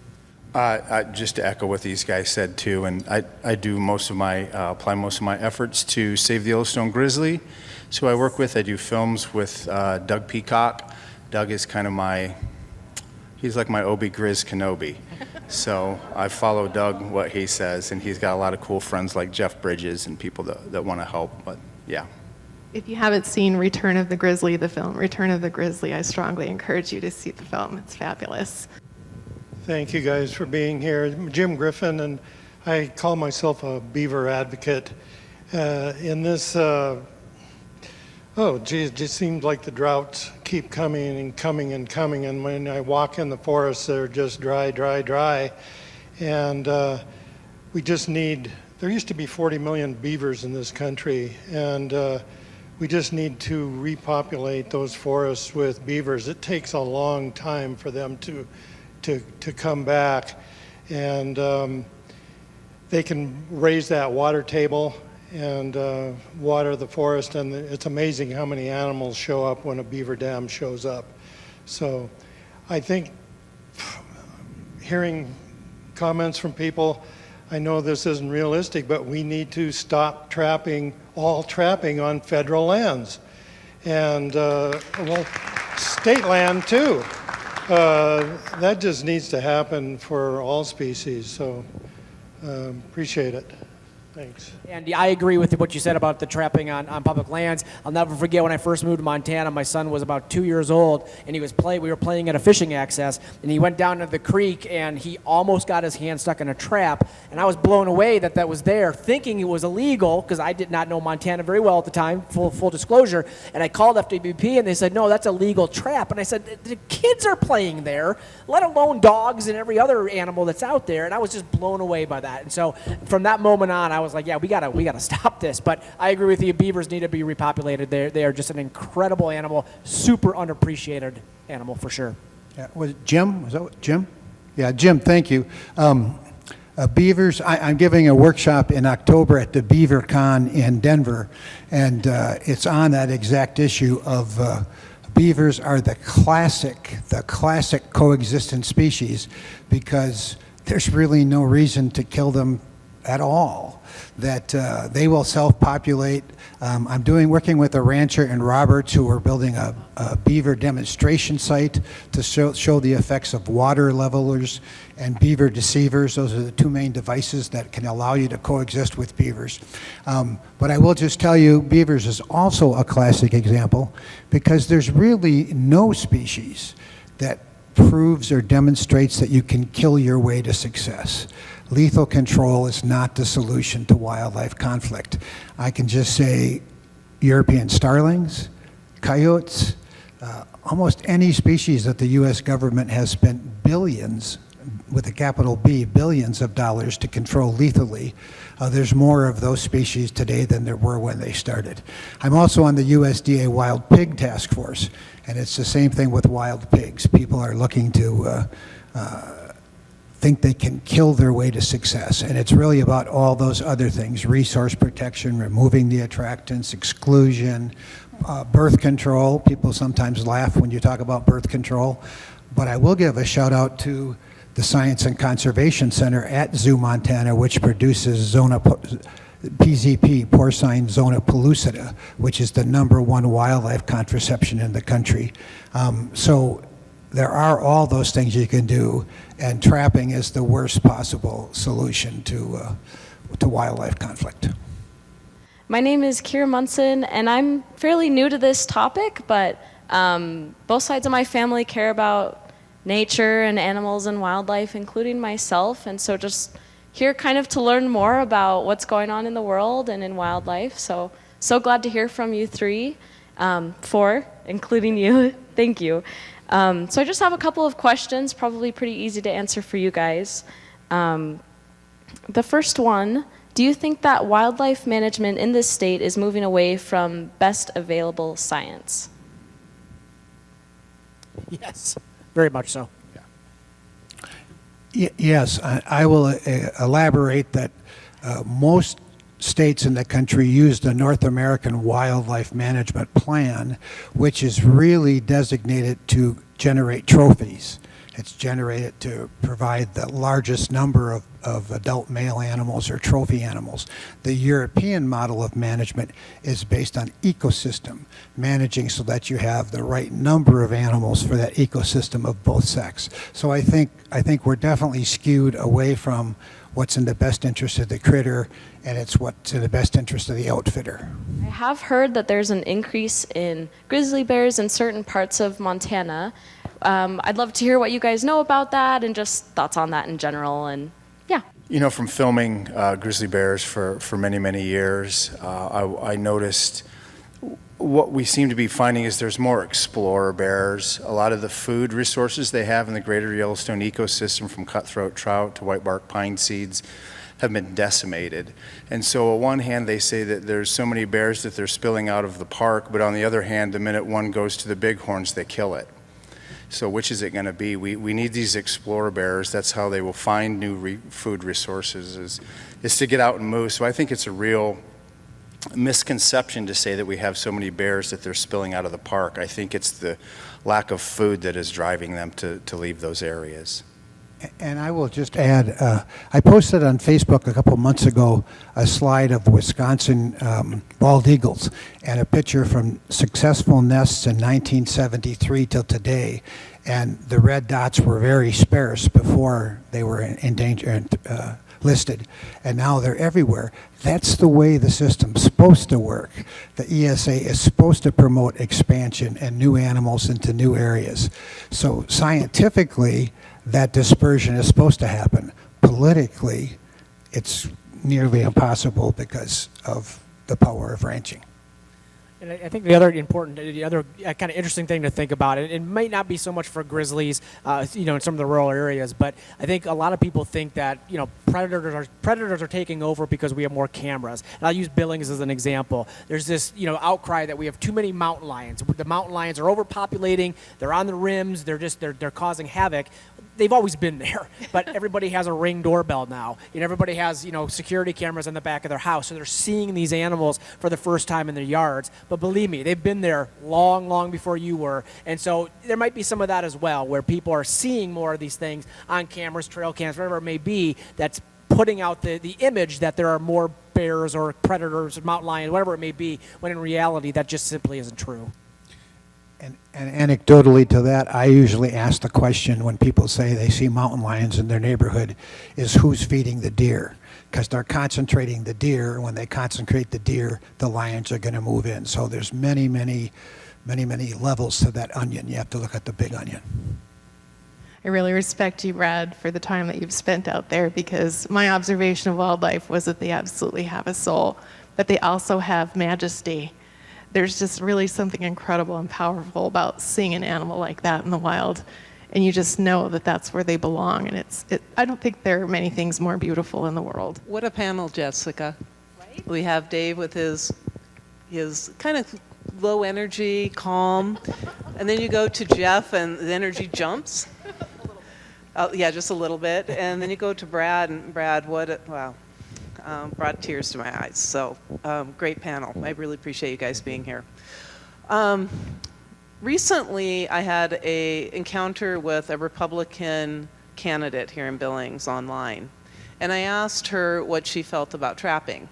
Just to echo what these guys said too, and I do apply most of my efforts to save the Yellowstone grizzly. So I work with, I do films with Doug Peacock. Doug is kind of he's like my Obi Grizz Kenobi. So I follow Doug, what he says, and he's got a lot of cool friends like Jeff Bridges and people that want to help, but yeah. If you haven't seen Return of the Grizzly, the film Return of the Grizzly, I strongly encourage you to see the film. It's fabulous. Thank you guys for being here. I'm Jim Griffin, and I call myself a beaver advocate. In this, it just seems like the droughts keep coming and coming and coming, and when I walk in the forest, they're just dry. And we just there used to be 40 million beavers in this country, and we just need to repopulate those forests with beavers. It takes a long time for them to come back, and they can raise that water table and water the forest, and it's amazing how many animals show up when a beaver dam shows up. So I think hearing comments from people, I know this isn't realistic, but we need to stop all trapping on federal lands. And, state land too. That just needs to happen for all species, so appreciate it. Thanks. And yeah, I agree with what you said about the trapping on public lands. I'll never forget when I first moved to Montana, my son was about 2 years old, and we were playing at a fishing access, and he went down to the creek, and he almost got his hand stuck in a trap, and I was blown away that was there, thinking it was illegal, because I did not know Montana very well at the time, full disclosure, and I called FWP, and they said, no, that's a legal trap, and I said, the kids are playing there, let alone dogs and every other animal that's out there, and I was just blown away by that. And so from that moment on, I was like, yeah, we gotta stop this. But I agree with you. Beavers need to be repopulated. They are just an incredible animal, super underappreciated animal for sure. Yeah, was it Jim? Was that Jim? Yeah, Jim, thank you. Beavers, I'm giving a workshop in October at the Beaver Con in Denver, and it's on that exact issue of beavers are the classic coexistent species because there's really no reason to kill them at all. That they will self-populate. I'm working with a rancher in Roberts who are building a beaver demonstration site to show the effects of water levelers and beaver deceivers. Those are the two main devices that can allow you to coexist with beavers. But I will just tell you, beavers is also a classic example because there's really no species that proves or demonstrates that you can kill your way to success. Lethal control is not the solution to wildlife conflict. I can just say European starlings, coyotes, almost any species that the U.S. government has spent billions, with a capital B, billions of dollars to control lethally. There's more of those species today than there were when they started. I'm also on the USDA Wild Pig Task Force, and it's the same thing with wild pigs. People are looking to think they can kill their way to success. And it's really about all those other things: resource protection, removing the attractants, exclusion, birth control. People sometimes laugh when you talk about birth control. But I will give a shout out to the Science and Conservation Center at Zoo Montana, which produces PZP, porcine zona pellucida, which is the #1 wildlife contraception in the country. So there are all those things you can do, and trapping is the worst possible solution to wildlife conflict. My name is Kira Munson, and I'm fairly new to this topic, but both sides of my family care about nature and animals and wildlife, including myself, and so just here kind of to learn more about what's going on in the world and in wildlife. So glad to hear from you four, including you. Thank you. So I just have a couple of questions, probably pretty easy to answer for you guys. The first one, do you think that wildlife management in this state is moving away from best available science? Yes, very much so. Yes, I will elaborate that most states in the country use the North American Wildlife Management Plan, which is really designated to generate trophies. It's generated to provide the largest number of adult male animals or trophy animals. The European model of management is based on ecosystem, managing so that you have the right number of animals for that ecosystem of both sex. So I think we're definitely skewed away from what's in the best interest of the critter, and it's what's in the best interest of the outfitter. I have heard that there's an increase in grizzly bears in certain parts of Montana. I'd love to hear what you guys know about that and just thoughts on that in general. And yeah. You know, from filming grizzly bears for many, many years, I noticed what we seem to be finding is there's more explorer bears. A lot of the food resources they have in the greater Yellowstone ecosystem, from cutthroat trout to whitebark pine seeds, have been decimated. And so on one hand, they say that there's so many bears that they're spilling out of the park, but on the other hand, the minute one goes to the bighorns, they kill it. So which is it going to be? We need these explorer bears. That's how they will find new food resources, is to get out and move. So I think it's a real misconception to say that we have so many bears that they're spilling out of the park. I think it's the lack of food that is driving them to leave those areas. And I will just add, I posted on Facebook a couple months ago a slide of Wisconsin bald eagles and a picture from successful nests in 1973 till today. And the red dots were very sparse before they were listed, and now they're everywhere. That's the way the system's supposed to work. The ESA is supposed to promote expansion and new animals into new areas. So scientifically, that dispersion is supposed to happen. Politically, it's nearly impossible because of the power of ranching. And I think the other kind of interesting thing to think about, it might not be so much for grizzlies, in some of the rural areas, but I think a lot of people think that, predators are taking over because we have more cameras. And I'll use Billings as an example. There's this, outcry that we have too many mountain lions. The mountain lions are overpopulating. They're on the rims. They're causing havoc. They've always been there, but everybody has a Ring doorbell now. Everybody has, security cameras in the back of their house, so they're seeing these animals for the first time in their yards. But believe me, they've been there long, long before you were. And so there might be some of that as well, where people are seeing more of these things on cameras, trail cams, whatever it may be, that's putting out the image that there are more bears or predators or mountain lions, whatever it may be, when in reality that just simply isn't true. And anecdotally to that, I usually ask the question when people say they see mountain lions in their neighborhood is who's feeding the deer? Because they're concentrating the deer, and when they concentrate the deer, the lions are going to move in. So there's many, many, many, many levels to that onion. You have to look at the big onion. I really respect you, Brad, for the time that you've spent out there, because my observation of wildlife was that they absolutely have a soul, but they also have majesty. There's just really something incredible and powerful about seeing an animal like that in the wild, and you just know that that's where they belong. And I don't think there are many things more beautiful in the world. What a panel, Jessica. Right? We have Dave with his kind of low energy, calm, and then you go to Jeff and the energy jumps. Yeah, just a little bit. And then you go to Brad, and Brad, wow. Brought tears to my eyes. So great panel. I really appreciate you guys being here. Recently, I had an encounter with a Republican candidate here in Billings online, and I asked her what she felt about trapping.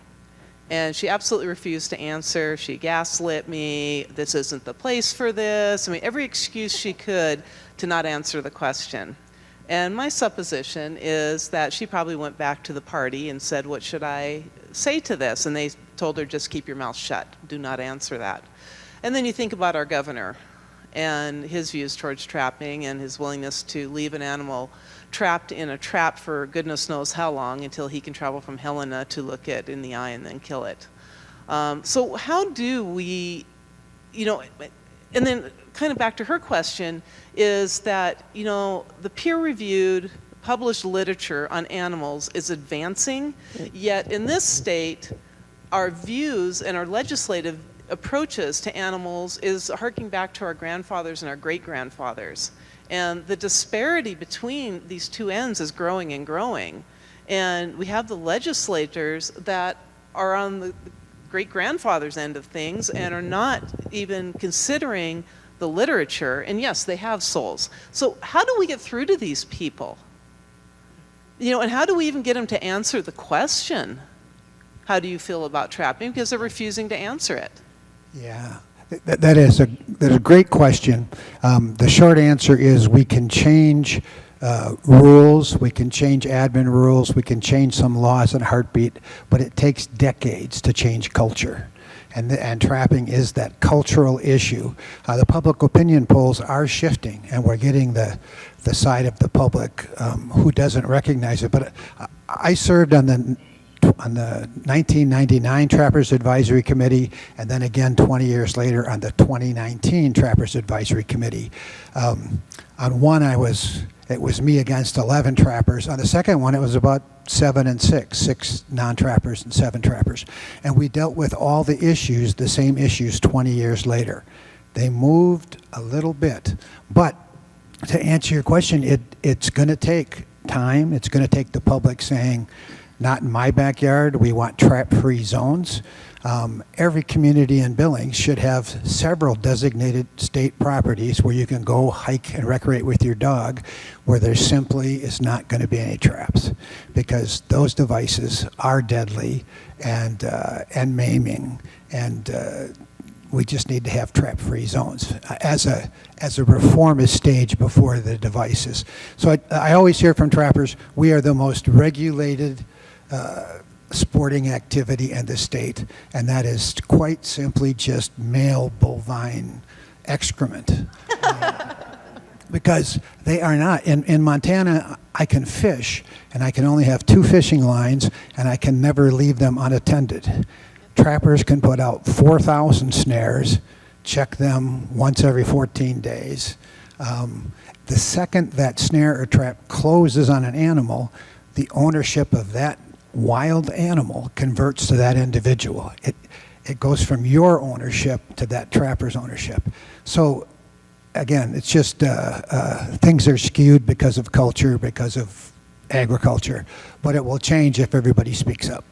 And she absolutely refused to answer. She gaslit me. This isn't the place for this. I mean, every excuse she could to not answer the question. And my supposition is that she probably went back to the party and said, what should I say to this? And they told her, just keep your mouth shut. Do not answer that. And then you think about our governor and his views towards trapping and his willingness to leave an animal trapped in a trap for goodness knows how long until he can travel from Helena to look it in the eye and then kill it. So how do we, and then kind of back to her question is that, the peer-reviewed published literature on animals is advancing, yet in this state, our views and our legislative approaches to animals is harking back to our grandfathers and our great-grandfathers. And the disparity between these two ends is growing and growing. And we have the legislators that are on the great-grandfather's end of things and are not even considering the literature, and yes, they have souls. So how do we get through to these people? And how do we even get them to answer the question, how do you feel about trapping? Because they're refusing to answer it. Yeah, that is a great question. The short answer is we can change rules, we can change admin rules, we can change some laws in a heartbeat, but it takes decades to change culture. And trapping is that cultural issue. The public opinion polls are shifting, and we're getting the side of the public who doesn't recognize it. But I served on the 1999 Trappers Advisory Committee, and then again 20 years later on the 2019 Trappers Advisory Committee. On one, it was me against 11 trappers. On the second one, it was about 7 and 6 non-trappers and 7 trappers. And we dealt with all the issues, the same issues 20 years later. They moved a little bit. But to answer your question, it's going to take time. It's going to take the public saying, not in my backyard, we want trap-free zones. Every community in Billings should have several designated state properties where you can go hike and recreate with your dog, where there simply is not going to be any traps, because those devices are deadly and maiming, and we just need to have trap-free zones as a reformist stage before the devices. So I always hear from trappers, we are the most regulated sporting activity in the state, and that is quite simply just male bovine excrement. Because they are not. In Montana, I can fish, and I can only have 2 fishing lines, and I can never leave them unattended. Trappers can put out 4,000 snares, check them once every 14 days. The second that snare or trap closes on an animal, the ownership of that wild animal converts to that individual. It goes from your ownership to that trapper's ownership. So again, it's just things are skewed because of culture, because of agriculture, but it will change if everybody speaks up.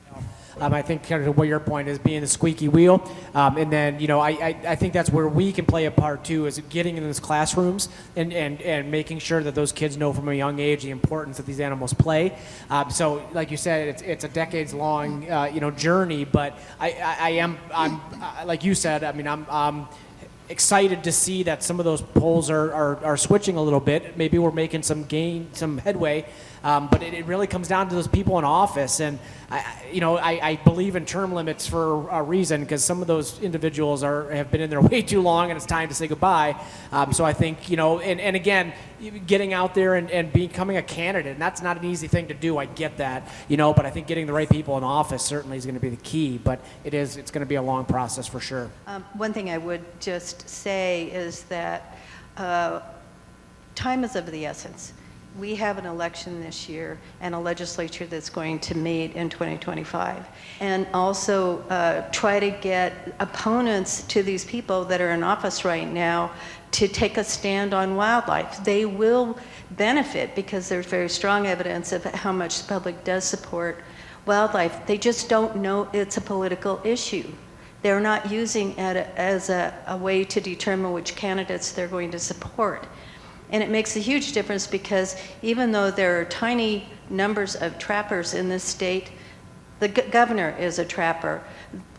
I think kind of what your point is, being the squeaky wheel. And then, I think that's where we can play a part too, is getting in those classrooms and making sure that those kids know from a young age the importance that these animals play. So like you said, it's a decades long, journey, but I'm like you said, I mean, I'm excited to see that some of those polls are switching a little bit. Maybe we're making some headway, but it really comes down to those people in office. And I believe in term limits for a reason, because some of those individuals have been in there way too long, and it's time to say goodbye. So I think and again, getting out there and becoming a candidate, and that's not an easy thing to do. I get that, but I think getting the right people in office certainly is going to be the key. But it's going to be a long process for sure. One thing I would just say is that time is of the essence. We have an election this year and a legislature that's going to meet in 2025. And also try to get opponents to these people that are in office right now to take a stand on wildlife. They will benefit because there's very strong evidence of how much the public does support wildlife. They just don't know it's a political issue. They're not using it as a way to determine which candidates they're going to support. And it makes a huge difference because even though there are tiny numbers of trappers in this state, the governor is a trapper.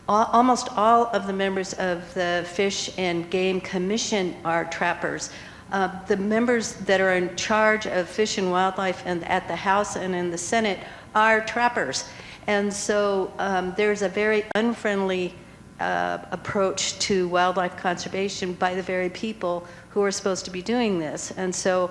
Almost all of the members of the Fish and Game Commission are trappers. The members that are in charge of fish and wildlife and at the House and in the Senate are trappers. And so there's a very unfriendly approach to wildlife conservation by the very people who are supposed to be doing this. And so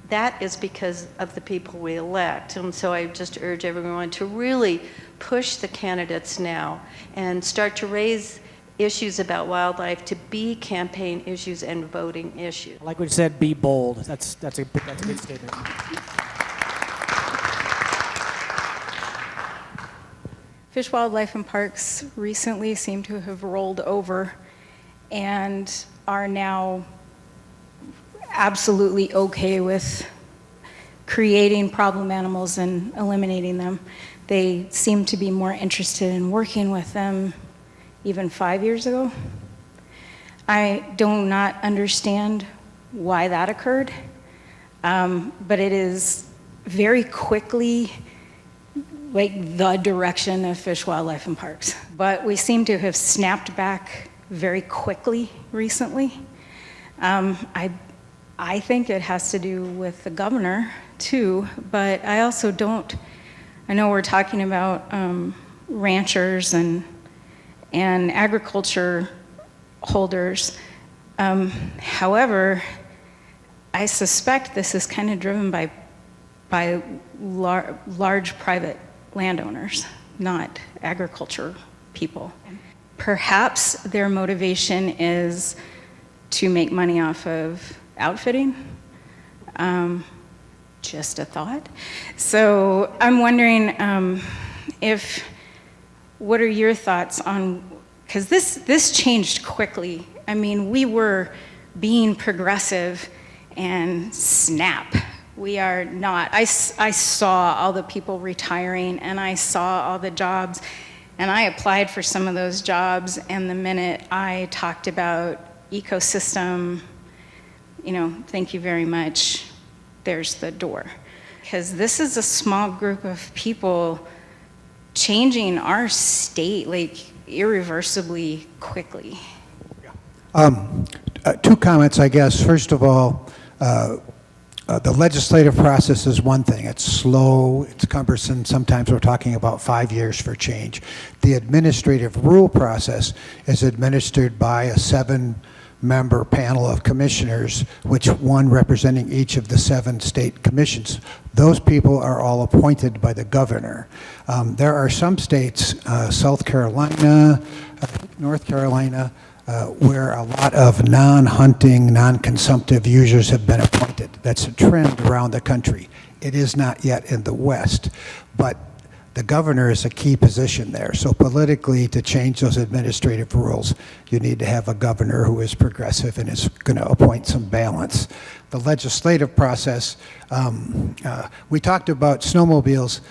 that is because of the people we elect. And so I just urge everyone to really push the candidates now and start to raise issues about wildlife to be campaign issues and voting issues. Like we said, be bold. That's a good statement. Fish, Wildlife, and Parks recently seem to have rolled over and are now absolutely okay with creating problem animals and eliminating them. They seem to be more interested in working with them even 5 years ago. I do not understand why that occurred, but it is very quickly like the direction of Fish, Wildlife, and Parks. But we seem to have snapped back very quickly recently. I think it has to do with the governor too, but I also I know we're talking about ranchers and agriculture holders. However, I suspect this is kind of driven by large private landowners, not agriculture people. Perhaps their motivation is to make money off of outfitting. Just a thought. So I'm wondering what are your thoughts on, because this changed quickly. I mean, we were being progressive and snap. We are not. I saw all the people retiring and I saw all the jobs and I applied for some of those jobs, and the minute I talked about ecosystem, thank you very much, there's the door. Because this is a small group of people changing our state like irreversibly quickly. Two comments, I guess. First of all, the legislative process is one thing. It's slow, it's cumbersome. Sometimes we're talking about 5 years for change. The administrative rule process is administered by a 7-member panel of commissioners, which one representing each of the 7 state commissions. Those people are all appointed by the governor. There are some states, South Carolina, North Carolina, where a lot of non-hunting, non-consumptive users have been appointed. That's a trend around the country. It is not yet in the West, but the governor is a key position there. So politically, to change those administrative rules, you need to have a governor who is progressive and is going to appoint some balance. The legislative process, we talked about snowmobiles.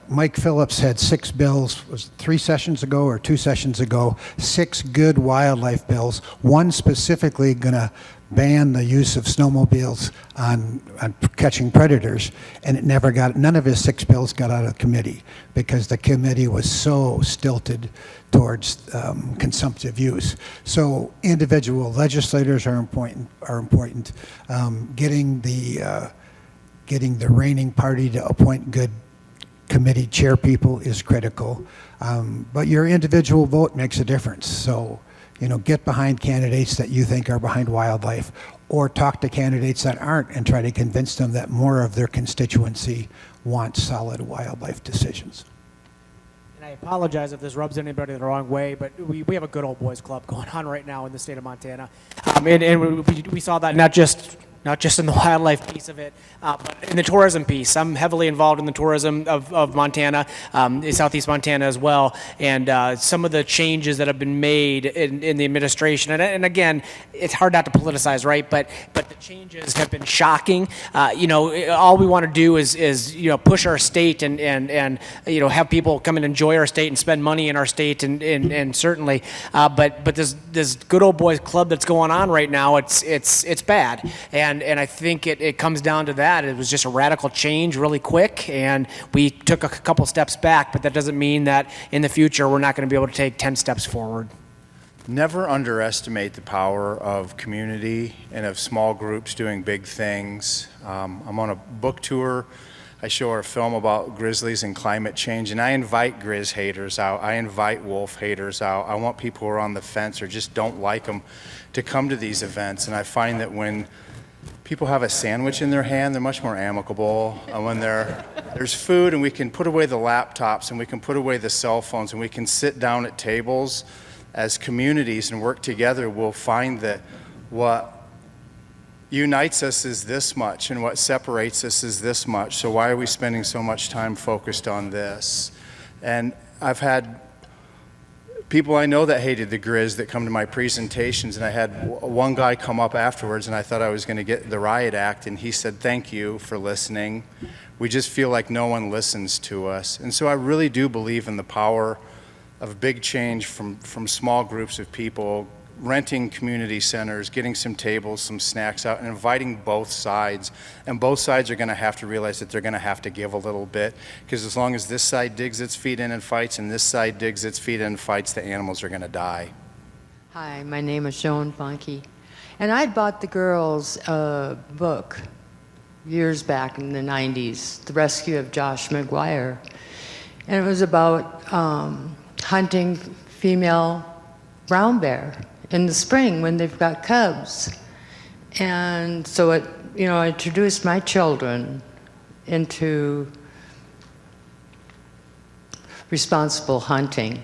Mike Phillips had 6 bills, was 3 sessions ago or 2 sessions ago, 6 good wildlife bills, one specifically going to ban the use of snowmobiles on catching predators, and it never got, none of his 6 bills got out of committee because the committee was so stilted towards consumptive use. So individual legislators are important. Getting the reigning party to appoint good committee chair people is critical, but your individual vote makes a difference. So, get behind candidates that you think are behind wildlife, or talk to candidates that aren't and try to convince them that more of their constituency wants solid wildlife decisions. And I apologize if this rubs anybody the wrong way, but we have a good old boys club going on right now in the state of Montana. And we saw that not just in the wildlife piece of it, but in the tourism piece. I'm heavily involved in the tourism of Montana, Southeast Montana as well, and some of the changes that have been made in the administration, and again, it's hard not to politicize, right? But the changes have been shocking. All we want to do is push our state and have people come and enjoy our state and spend money in our state, and certainly, but this good old boys club that's going on right now, it's bad. And I think it comes down to that. It was just a radical change really quick, and we took a couple steps back, but that doesn't mean that in the future we're not going to be able to take 10 steps forward. Never underestimate the power of community and of small groups doing big things. I'm on a book tour. I show our film about grizzlies and climate change, and I invite grizz haters out. I invite wolf haters out. I want people who are on the fence or just don't like them to come to these events, and I find that when people have a sandwich in their hand, they're much more amicable. When there's food and we can put away the laptops and we can put away the cell phones and we can sit down at tables as communities and work together, we'll find that what unites us is this much and what separates us is this much. So why are we spending so much time focused on this? And I've had people I know that hated the Grizz that come to my presentations, and I had one guy come up afterwards, and I thought I was going to get the riot act, and he said, "Thank you for listening. We just feel like no one listens to us." And so I really do believe in the power of big change from small groups of people, renting community centers, getting some tables, some snacks out, and inviting both sides. And both sides are going to have to realize that they're going to have to give a little bit, because as long as this side digs its feet in and fights and this side digs its feet in and fights, the animals are going to die. Hi, my name is Joan Bunke, and I'd bought the girls a book years back in the 90s, The Rescue of Josh McGuire, and it was about hunting female brown bear in the spring when they've got cubs. And so it, I introduced my children into responsible hunting.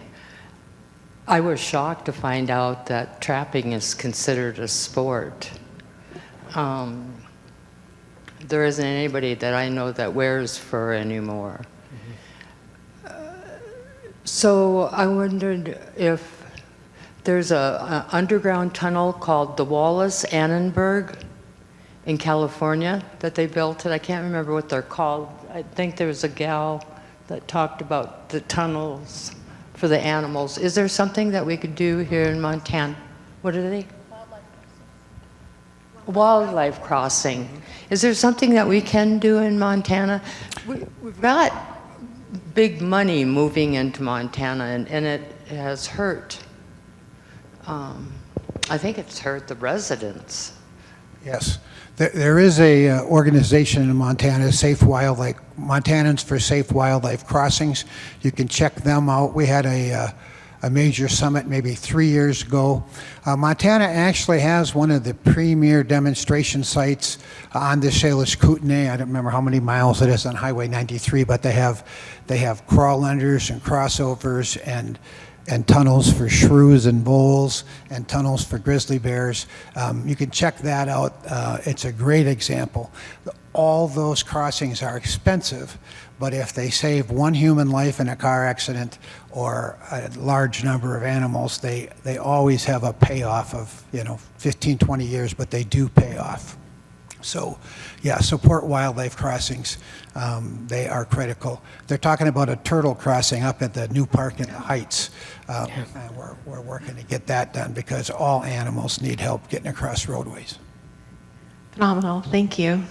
I was shocked to find out that trapping is considered a sport. There isn't anybody that I know that wears fur anymore. So I wondered if there's an underground tunnel called the Wallace Annenberg in California that they built it. I can't remember what they're called. I think there was a gal that talked about the tunnels for the animals. Is there something that we could do here in Montana? What are they? Wildlife crossing. Is there something that we can do in Montana? We've got big money moving into Montana, and it has hurt. I think it's hurt the residents. Yes. There is a organization in Montana, Safe Wildlife, Montanans for Safe Wildlife Crossings. You can check them out. We had a major summit maybe 3 years ago. Montana actually has one of the premier demonstration sites on the Salish Kootenai. I don't remember how many miles it is on Highway 93, but they have crawl unders and crossovers and tunnels for shrews and voles and tunnels for grizzly bears. You can check that out. It's a great example. All those crossings are expensive, but if they save one human life in a car accident or a large number of animals, they always have a payoff of 15, 20 years, but they do pay off. So, yeah, support wildlife crossings. They are critical. They're talking about a turtle crossing up at the new park in the Heights. And we're working to get that done because all animals need help getting across roadways. Phenomenal. Thank you.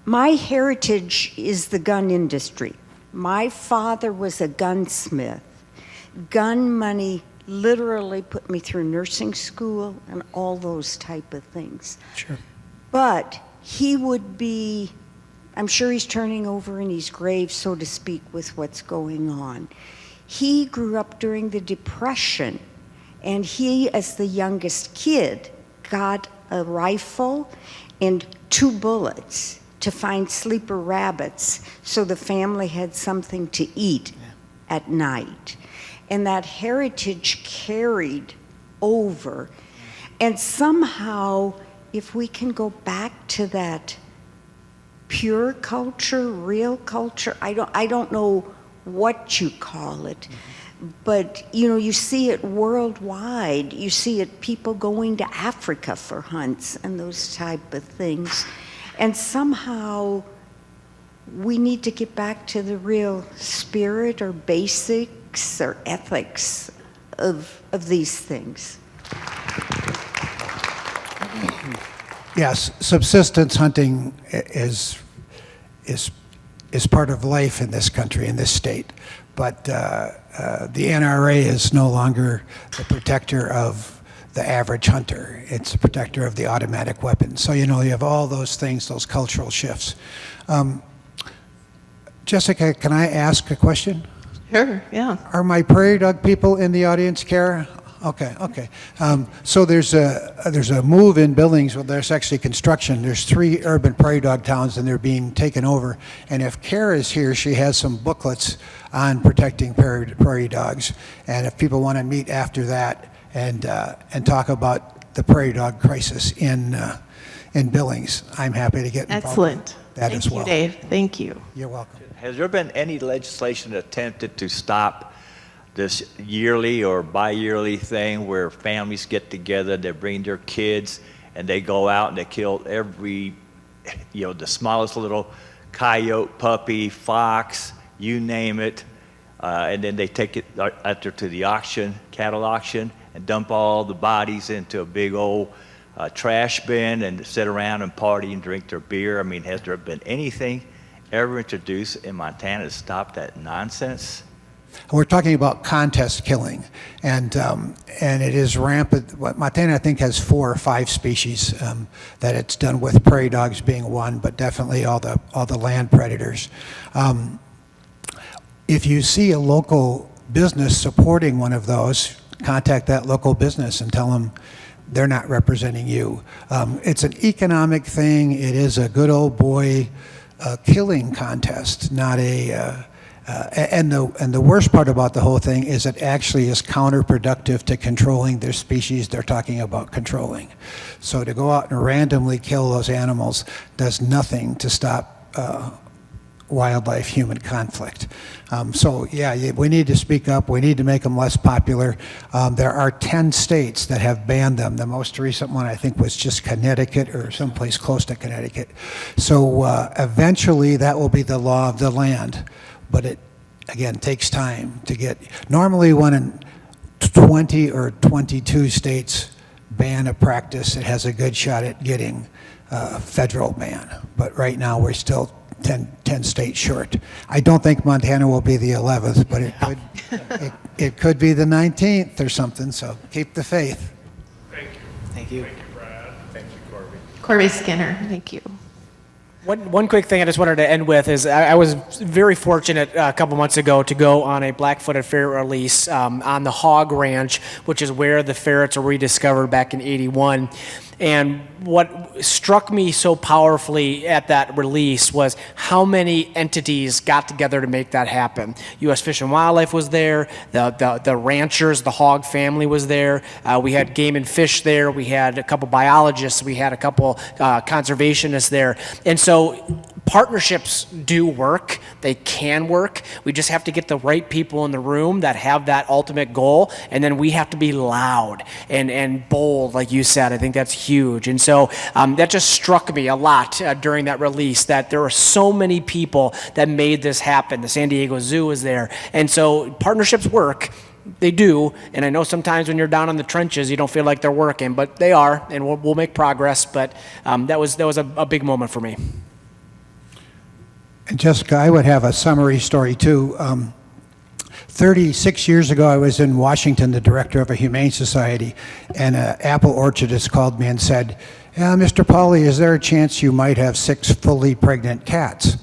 My heritage is the gun industry. My father was a gunsmith. Gun money literally put me through nursing school and all those type of things. Sure. But he would be, I'm sure he's turning over in his grave, so to speak, with what's going on. He grew up during the Depression, and he, as the youngest kid, got a rifle and 2 bullets to find sleeper rabbits so the family had something to eat at night. And that heritage carried over. And somehow, if we can go back to that pure culture, real culture, I don't know what you call it, but you see it worldwide. You see it, people going to Africa for hunts and those type of things. And somehow we need to get back to the real spirit or basics or ethics of these things. Yes, subsistence hunting is part of life in this country, in this state. But the NRA is no longer the protector of the average hunter. It's a protector of the automatic weapon. So, you have all those things, those cultural shifts. Jessica, can I ask a question? Sure, yeah. Are my prairie dog people in the audience, Kara? Okay. So there's a move in Billings where there's actually construction. There's 3 urban prairie dog towns and they're being taken over. And if Kara is here, she has some booklets on protecting prairie dogs. And if people want to meet after that and talk about the prairie dog crisis in Billings, I'm happy to get involved. Excellent. That as well. Thank you, Dave. Thank you. You're welcome. Has there been any legislation attempted to stop this yearly or bi-yearly thing where families get together, they bring their kids, and they go out and they kill every, the smallest little coyote, puppy, fox, you name it, and then they take it after to the auction, cattle auction, and dump all the bodies into a big old trash bin and sit around and party and drink their beer? I mean, has there been anything ever introduced in Montana to stop that nonsense? We're talking about contest killing, and it is rampant. Montana, I think, has 4 or 5 species that it's done with, prairie dogs being one, but definitely all the land predators. If you see a local business supporting one of those, contact that local business and tell them they're not representing you. It's an economic thing. It is a good old boy killing contest, not a. And the worst part about the whole thing is it actually is counterproductive to controlling their species they're talking about controlling. So to go out and randomly kill those animals does nothing to stop wildlife-human conflict. So yeah, we need to speak up. We need to make them less popular. There are 10 states that have banned them. The most recent one, I think, was just Connecticut or someplace close to Connecticut. So eventually that will be the law of the land. But it, again, takes time to get. Normally when 20 or 22 states ban a practice, it has a good shot at getting a federal ban. But right now we're still 10 states short. I don't think Montana will be the 11th, but it could be the 19th or something, so keep the faith. Thank you. Thank you. Thank you, Brad. Thank you, Corby. Corby Skinner, thank you. One quick thing I just wanted to end with is I was very fortunate a couple months ago to go on a black-footed ferret release on the Hog Ranch, which is where the ferrets were rediscovered back in '81. And what struck me so powerfully at that release was how many entities got together to make that happen. U.S. Fish and Wildlife was there, the ranchers, the hog family was there, we had Game and Fish there, we had a couple biologists, we had a couple conservationists there. And so partnerships do work, they can work. We just have to get the right people in the room that have that ultimate goal, and then we have to be loud and bold, like you said. I think that's huge. And so that just struck me a lot during that release, that there were so many people that made this happen. The San Diego Zoo was there. And so partnerships work. They do, and I know sometimes when you're down in the trenches, you don't feel like they're working, but they are, and we'll make progress. But that was a big moment for me. And Jessica, I would have a summary story too. 36 years ago, I was in Washington, the director of a humane society, and an apple orchardist called me and said, yeah, Mr. Pauly, is there a chance you might have 6 fully pregnant cats?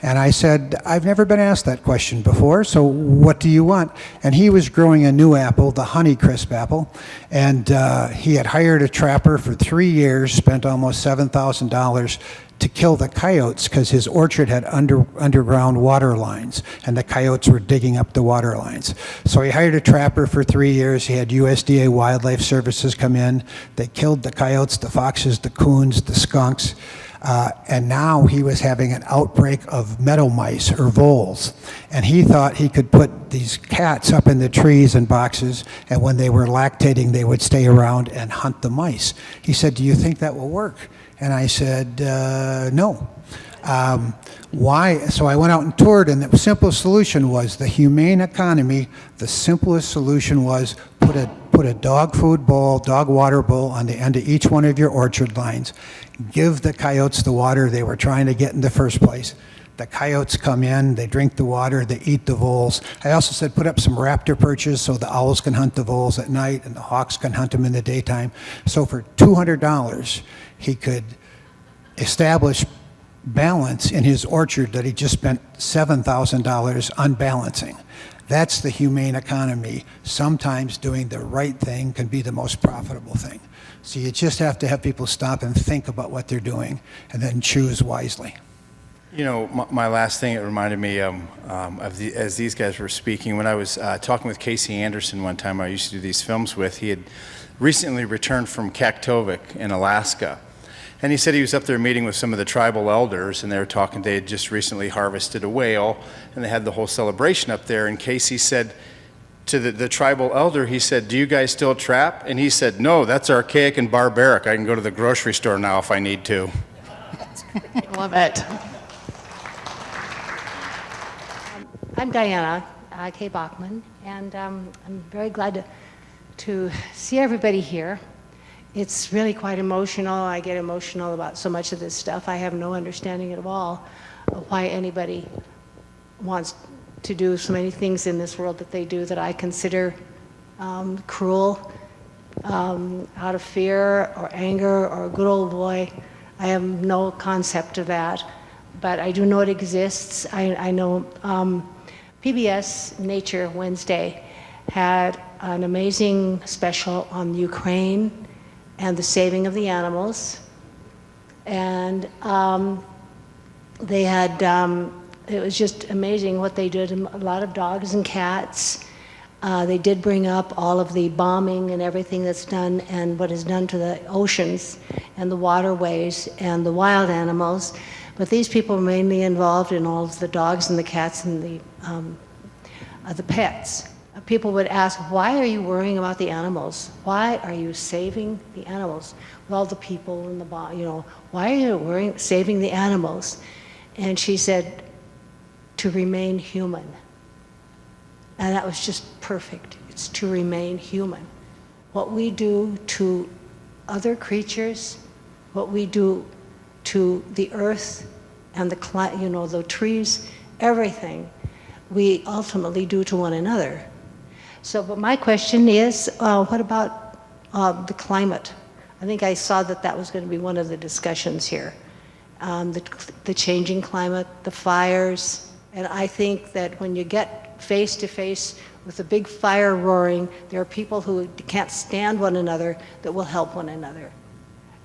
And I said, I've never been asked that question before, so what do you want? And he was growing a new apple, the Honeycrisp apple, and he had hired a trapper for 3 years, spent almost $7,000 to kill the coyotes because his orchard had underground water lines, and the coyotes were digging up the water lines. So he hired a trapper for 3 years. He had USDA Wildlife Services come in. They killed the coyotes, the foxes, the coons, the skunks. And now he was having an outbreak of meadow mice or voles. And he thought he could put these cats up in the trees and boxes, and when they were lactating, they would stay around and hunt the mice. He said, do you think that will work? And I said, no. Why? So I went out and toured, and the simple solution was the humane economy. The simplest solution was put a dog food bowl, dog water bowl on the end of each one of your orchard lines. Give the coyotes the water they were trying to get in the first place. The coyotes come in, they drink the water, they eat the voles. I also said put up some raptor perches so the owls can hunt the voles at night and the hawks can hunt them in the daytime. So for $200, he could establish balance in his orchard that he just spent $7,000 unbalancing. That's the humane economy. Sometimes doing the right thing can be the most profitable thing. So you just have to have people stop and think about what they're doing and then choose wisely. You know, my last thing, it reminded me as these guys were speaking, when I was talking with Casey Anderson one time I used to do these films with, he had recently returned from Kaktovik in Alaska. And he said he was up there meeting with some of the tribal elders, and they were talking, they had just recently harvested a whale, and they had the whole celebration up there, and Casey said to the tribal elder, he said, do you guys still trap? And he said, no, that's archaic and barbaric. I can go to the grocery store now if I need to. Love it. I'm Diana K. Bachman, and I'm very glad to see everybody here. It's really quite emotional. I get emotional about so much of this stuff. I have no understanding at all of why anybody wants to do so many things in this world that they do that I consider cruel, out of fear or anger or a good old boy. I have no concept of that, but I do know it exists. I know PBS Nature Wednesday had an amazing special on Ukraine and the saving of the animals. And they had, it was just amazing what they did. A lot of dogs and cats. They did bring up all of the bombing and everything that's done and what is done to the oceans and the waterways and the wild animals. But these people were mainly involved in all of the dogs and the cats and the pets. People would ask, why are you worrying about the animals? Why are you saving the animals? Well, the people and why are you saving the animals? And she said, to remain human. And that was just perfect. It's to remain human. What we do to other creatures, what we do to the earth and the trees, everything, we ultimately do to one another. So, but my question is, what about the climate? I think I saw that that was going to be one of the discussions here. The changing climate, the fires, and I think that when you get face to face with a big fire roaring, there are people who can't stand one another that will help one another.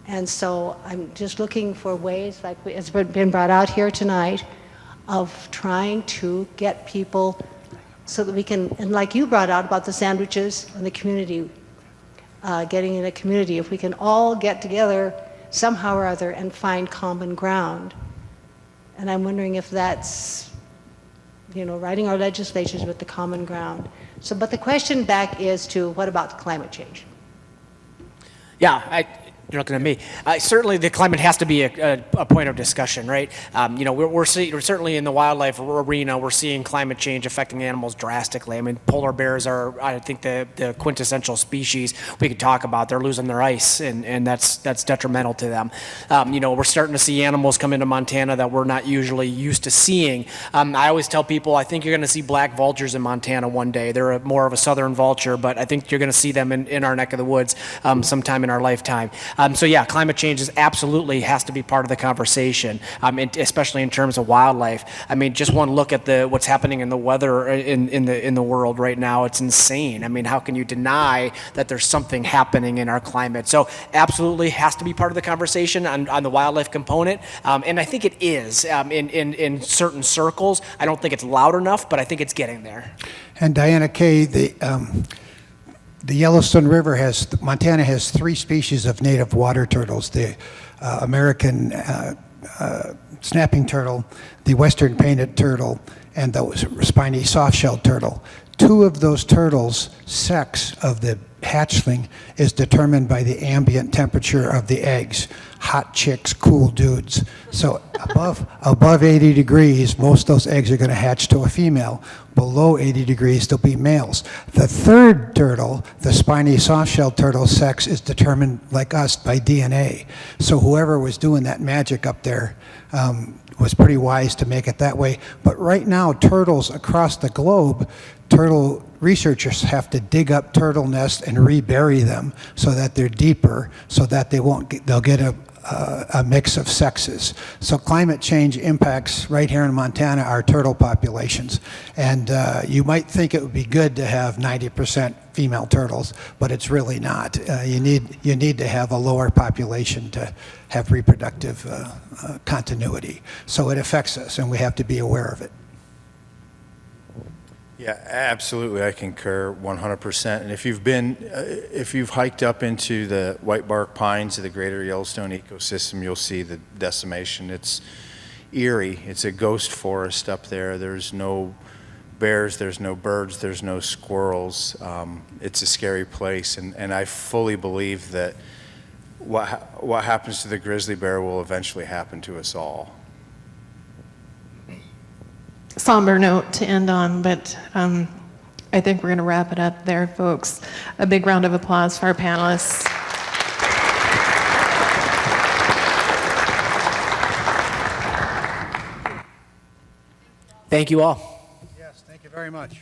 And so I'm just looking for ways, like it's been brought out here tonight, of trying to get people so that we can, and like you brought out about the sandwiches and the community, getting in a community, if we can all get together somehow or other and find common ground. And I'm wondering if that's, writing our legislatures with the common ground. So, but the question back is to, what about climate change? Yeah, you're looking at me. Certainly, the climate has to be a point of discussion, right? We're certainly in the wildlife arena. We're seeing climate change affecting animals drastically. I mean, polar bears are, I think, the quintessential species we could talk about. They're losing their ice, and that's detrimental to them. We're starting to see animals come into Montana that we're not usually used to seeing. I always tell people, I think you're going to see black vultures in Montana one day. They're more of a southern vulture, but I think you're going to see them in our neck of the woods sometime in our lifetime. So yeah, climate change absolutely has to be part of the conversation, especially in terms of wildlife. I mean, just one look at what's happening in the weather in the world right now. It's insane. I mean, how can you deny that there's something happening in our climate? So absolutely has to be part of the conversation on the wildlife component, and I think it is in certain circles. I don't think it's loud enough, but I think it's getting there. And Diana Kay, the Yellowstone River Montana has 3 species of native water turtles: the American snapping turtle, the western painted turtle, and the spiny soft-shelled turtle. 2 of those turtles' sex of the hatchling is determined by the ambient temperature of the eggs. Hot chicks, cool dudes. So above 80 degrees, most of those eggs are going to hatch to a female. Below 80 degrees, they'll be males. The 3rd turtle, the spiny soft-shelled turtle's sex is determined, like us, by DNA. So whoever was doing that magic up there was pretty wise to make it that way. But right now, turtles across the globe, turtle researchers have to dig up turtle nests and rebury them so that they're deeper, so that they'll get a mix of sexes. So climate change impacts right here in Montana our turtle populations. And you might think it would be good to have 90% female turtles, but it's really not. You need to have a lower population to have reproductive continuity. So it affects us, and we have to be aware of it. Yeah, absolutely. I concur 100%. And if you've hiked up into the whitebark pines of the greater Yellowstone ecosystem, you'll see the decimation. It's eerie. It's a ghost forest up there. There's no bears, there's no birds, there's no squirrels. It's a scary place. And I fully believe that what happens to the grizzly bear will eventually happen to us all. Somber note to end on, but I think we're going to wrap it up there, folks. A big round of applause for our panelists. Thank you all. Yes, thank you very much.